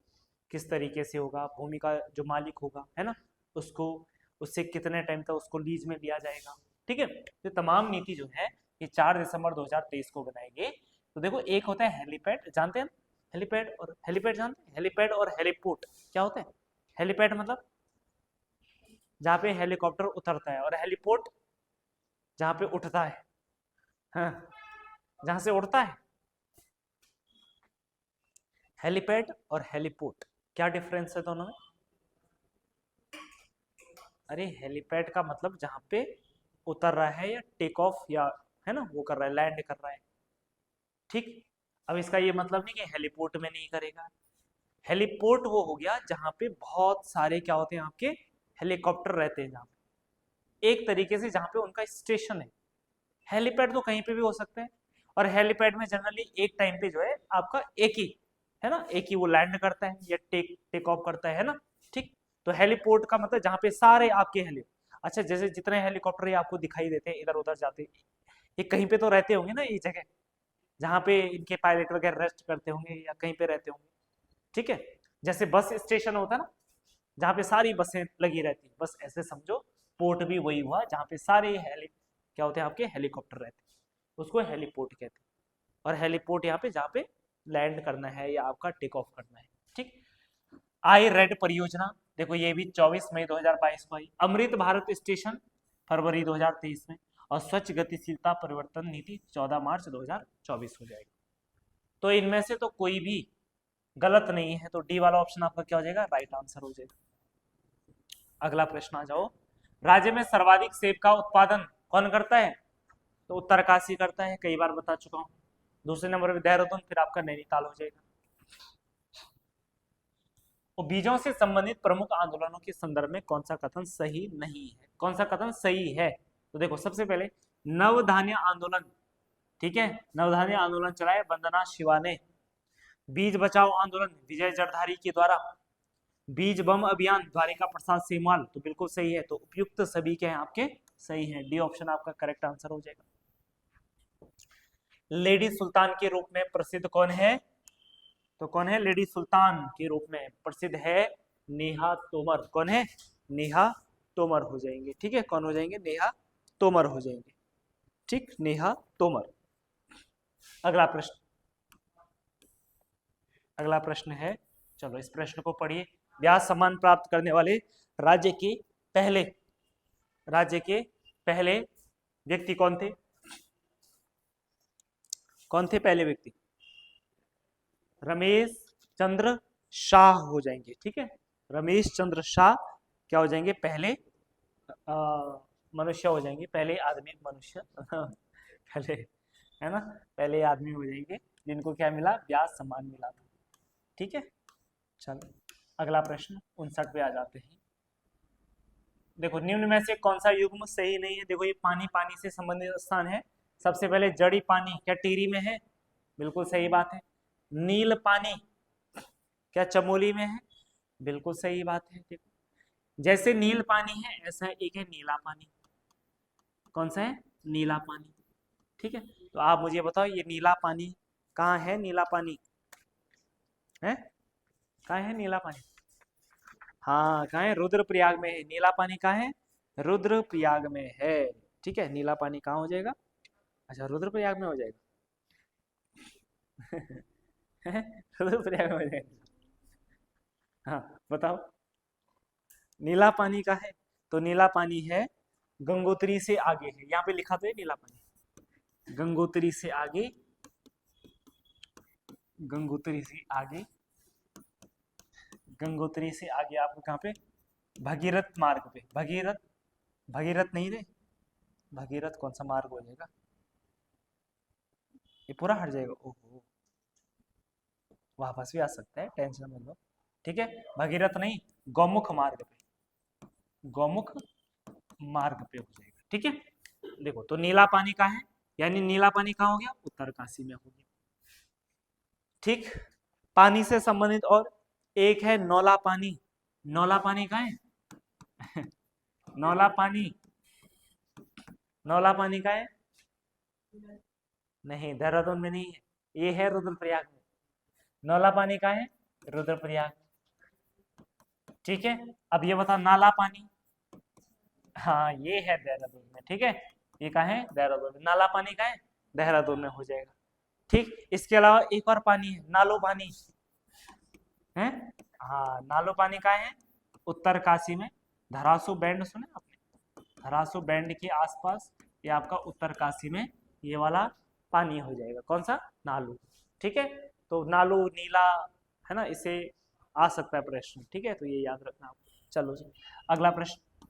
किस तरीके से होगा, भूमि का जो मालिक होगा है ना, उसको उससे कितने टाइम तक उसको लीज में दिया जाएगा। ठीक है, तो तमाम नीति जो है ये 4 दिसंबर 2023 को बनाई गई। तो देखो, एक होता है हेलीपैड, जानते हैं हेलीपैड जानते हैं, हेलीपैड और हेलीपोर्ट क्या होता है। हेलीपैड मतलब जहाँ पे हेलीकॉप्टर उतरता है, और हेलीपोर्ट जहाँ पे उठता है, हाँ, जहाँ से उड़ता है। हेलीपैड और हेलीपोर्ट क्या डिफरेंस है दोनों में? अरे हेलीपैड का मतलब जहाँ पे उतर रहा है या टेक ऑफ या है ना वो कर रहा है, लैंड कर रहा है। ठीक, अब इसका ये मतलब नहीं कि हेलीपोर्ट में नहीं करेगा। हेलीपोर्ट वो हो गया जहाँ पे बहुत सारे क्या होते हैं आपके हेलीकॉप्टर रहते हैं, जहाँ पे एक तरीके से जहाँ पे उनका स्टेशन है। हेलीपैड तो कहीं पे भी हो सकता है, और हेलीपैड में जनरली एक टाइम पे जो है आपका एक ही है ना, एक ही वो लैंड करता है या टेक ऑफ करता है ना। ठीक, तो हेलीपोर्ट का मतलब जहाँ पे सारे आपके अच्छा, जैसे जितने हेलीकॉप्टर आपको दिखाई देते हैं इधर उधर जाते, ये कहीं पे तो रहते होंगे ना, ये जगह जहाँ पे इनके पायलट वगैरह रेस्ट करते होंगे या कहीं पे रहते होंगे। ठीक है, जैसे बस स्टेशन होता है ना, जहाँ पे सारी बसें लगी रहती, बस ऐसे समझो पोर्ट भी वही हुआ जहाँ पे सारे क्या होते हैं आपके हेलीकॉप्टर रहते हैं, उसको हेलीपोर्ट कहते हैं। और हेलीपोर्ट यहाँ पे जहाँ पे लैंड करना है या आपका टेक ऑफ करना है। ठीक, आई रेड परियोजना, देखो ये भी 24 मई 2022 को आई। अमृत भारत स्टेशन फरवरी 2023 में, और स्वच्छ गतिशीलता परिवर्तन नीति 14 मार्च 2024 हो जाएगी। तो इनमें से तो कोई भी गलत नहीं है, तो डी वाला ऑप्शन आपका क्या हो जाएगा, राइट आंसर हो जाएगा। अगला प्रश्न आ जाओ, राज्य में सर्वाधिक सेब का उत्पादन कौन करता है? तो उत्तरकाशी करता है, कई बार बता चुका हूं। दूसरे नंबर पर देहरादून, फिर आपका नैनीताल हो जाएगा। तो बीजों से संबंधित प्रमुख आंदोलनों के संदर्भ में कौन सा कथन सही नहीं है, कौन सा कथन सही है? तो देखो, सबसे पहले नवधान्य आंदोलन, ठीक है, नवधान्य आंदोलन चलाए वंदना शिवा ने। बीज बचाओ आंदोलन विजय जरधारी के द्वारा। बीज बम अभियान द्वारिका प्रसाद सेमवाल, तो बिल्कुल सही है। तो उपयुक्त सभी के हैं आपके सही है, डी ऑप्शन आपका करेक्ट आंसर हो जाएगा। लेडी सुल्तान के रूप में प्रसिद्ध कौन है? तो कौन है लेडी सुल्तान के रूप में प्रसिद्ध है? नेहा तोमर। कौन है? नेहा तोमर हो जाएंगे। ठीक है, कौन हो जाएंगे? नेहा तोमर हो जाएंगे। ठीक, नेहा तोमर। अगला प्रश्न, अगला प्रश्न है, चलो इस प्रश्न को पढ़िए। व्यास सम्मान प्राप्त करने वाले राज्य के पहले व्यक्ति कौन थे? कौन थे पहले व्यक्ति? रमेश चंद्र शाह हो जाएंगे। ठीक है, रमेश चंद्र शाह क्या हो जाएंगे? पहले मनुष्य हो जाएंगे, पहले आदमी मनुष्य पहले, है ना, पहले आदमी हो जाएंगे जिनको क्या मिला? व्यास सम्मान मिला था। ठीक है, चलो अगला प्रश्न 59 पे आ जाते हैं। देखो, निम्न में से कौन सा युग्म सही नहीं है? देखो, ये पानी से संबंधित स्थान है। सबसे पहले जड़ी पानी क्या टिहरी में है? बिल्कुल सही बात है। नील पानी क्या चमोली में है? बिल्कुल सही बात है। देखो, जैसे नील पानी है ऐसा एक है नीला पानी। कौन सा है? नीला पानी। ठीक है, तो आप मुझे बताओ ये नीला पानी कहाँ है? नीला पानी है कहाँ है? नीला पानी, हाँ कहाँ है? रुद्रप्रयाग में है। नीला पानी कहाँ है? रुद्रप्रयाग में है। ठीक है, नीला पानी कहाँ हो जाएगा? अच्छा, रुद्रप्रयाग में हो जाएगा रुद्रप्रयाग में हो जाएगा। हाँ बताओ, नीला पानी का है? तो नीला पानी है गंगोत्री से आगे है, यहाँ पे लिखा तो है नीला पानी। गंगोत्री से आगे, गंगोत्री से आगे, गंगोत्री से आगे आपको कहाँ पे? भगीरथ मार्ग पे। भगीरथ नहीं रे, भगीरथ कौन सा मार्ग हो जाएगा? ये पूरा हट जाएगा। ओहो, वापस भी आ सकता है, टेंशन मत लो। ठीक है, भगीरथ नहीं, गौमुख मार्ग पे, गौमुख मार्ग पे हो जाएगा। ठीक है, देखो तो नीला पानी का है, यानी नीला पानी कहाँ हो गया? उत्तरकाशी में हो गया। ठीक, पानी से संबंधित और एक है नौला पानी। नौला पानी कहाँ है? नौला पानी, नौला पानी का है? नहीं, देहरादून में नहीं है, ये है रुद्रप्रयाग में। नौला पानी का है? रुद्रप्रयाग। ठीक है, अब ये बता नाला पानी। हाँ, ये है देहरादून में। ठीक है, ये कहाँ है? देहरादून में। नाला पानी का है? देहरादून में हो जाएगा। ठीक, इसके अलावा एक और पानी है, नालो पानी है। हाँ, नालो पानी का है? उत्तरकाशी में। धरासू बैंड सुने आपने? धरासू बैंड के आसपास ये आपका उत्तरकाशी में ये वाला पानी हो जाएगा। कौन सा? नालू। ठीक है, तो नालू नीला है ना, इसे आ सकता है प्रश्न। ठीक है, तो ये याद रखना आप। चलो जी, अगला प्रश्न,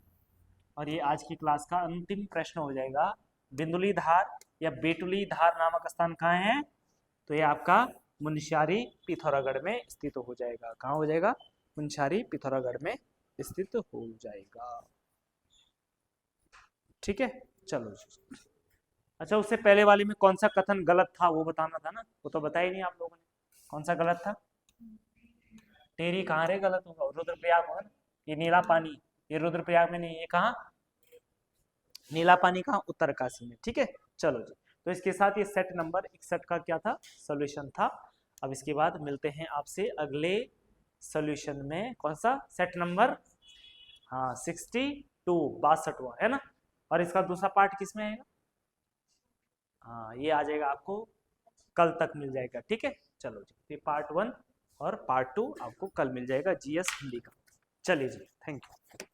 और ये आज की क्लास का अंतिम प्रश्न हो जाएगा। बिंदुली धार या बेटुली धार नामक स्थान कहाँ है? तो ये आपका मुनस्यारी पिथौरागढ़ में स्थित हो जाएगा। कहाँ हो जाएगा? मुनस्यारी पिथौरागढ़ में स्थित हो जाएगा। ठीक है, चलो जी। अच्छा, उससे पहले वाली में कौन सा कथन गलत था वो बताना था ना, वो तो बताया ही नहीं आप लोगों ने। कौन सा गलत था? टेरी कहाँ रे गलत होगा? रुद्रप्रयाग होगा ना। ये नीला पानी, ये रुद्रप्रयाग में नहीं, ये कहाँ? नीला पानी कहाँ? उत्तरकाशी में। ठीक है, चलो जी। तो इसके साथ ये सेट नंबर 61 का क्या था? सॉल्यूशन था। अब इसके बाद मिलते हैं आपसे अगले सॉल्यूशन में। कौन सा? सेट नंबर, हाँ 62, 62वां है ना। और इसका दूसरा पार्ट किस में आएगा? हाँ, ये आ जाएगा आपको कल तक मिल जाएगा। ठीक है, चलो जी, ये पार्ट 1 और पार्ट 2 आपको कल मिल जाएगा जीएस हिंदी का। चलिए जी, थैंक यू।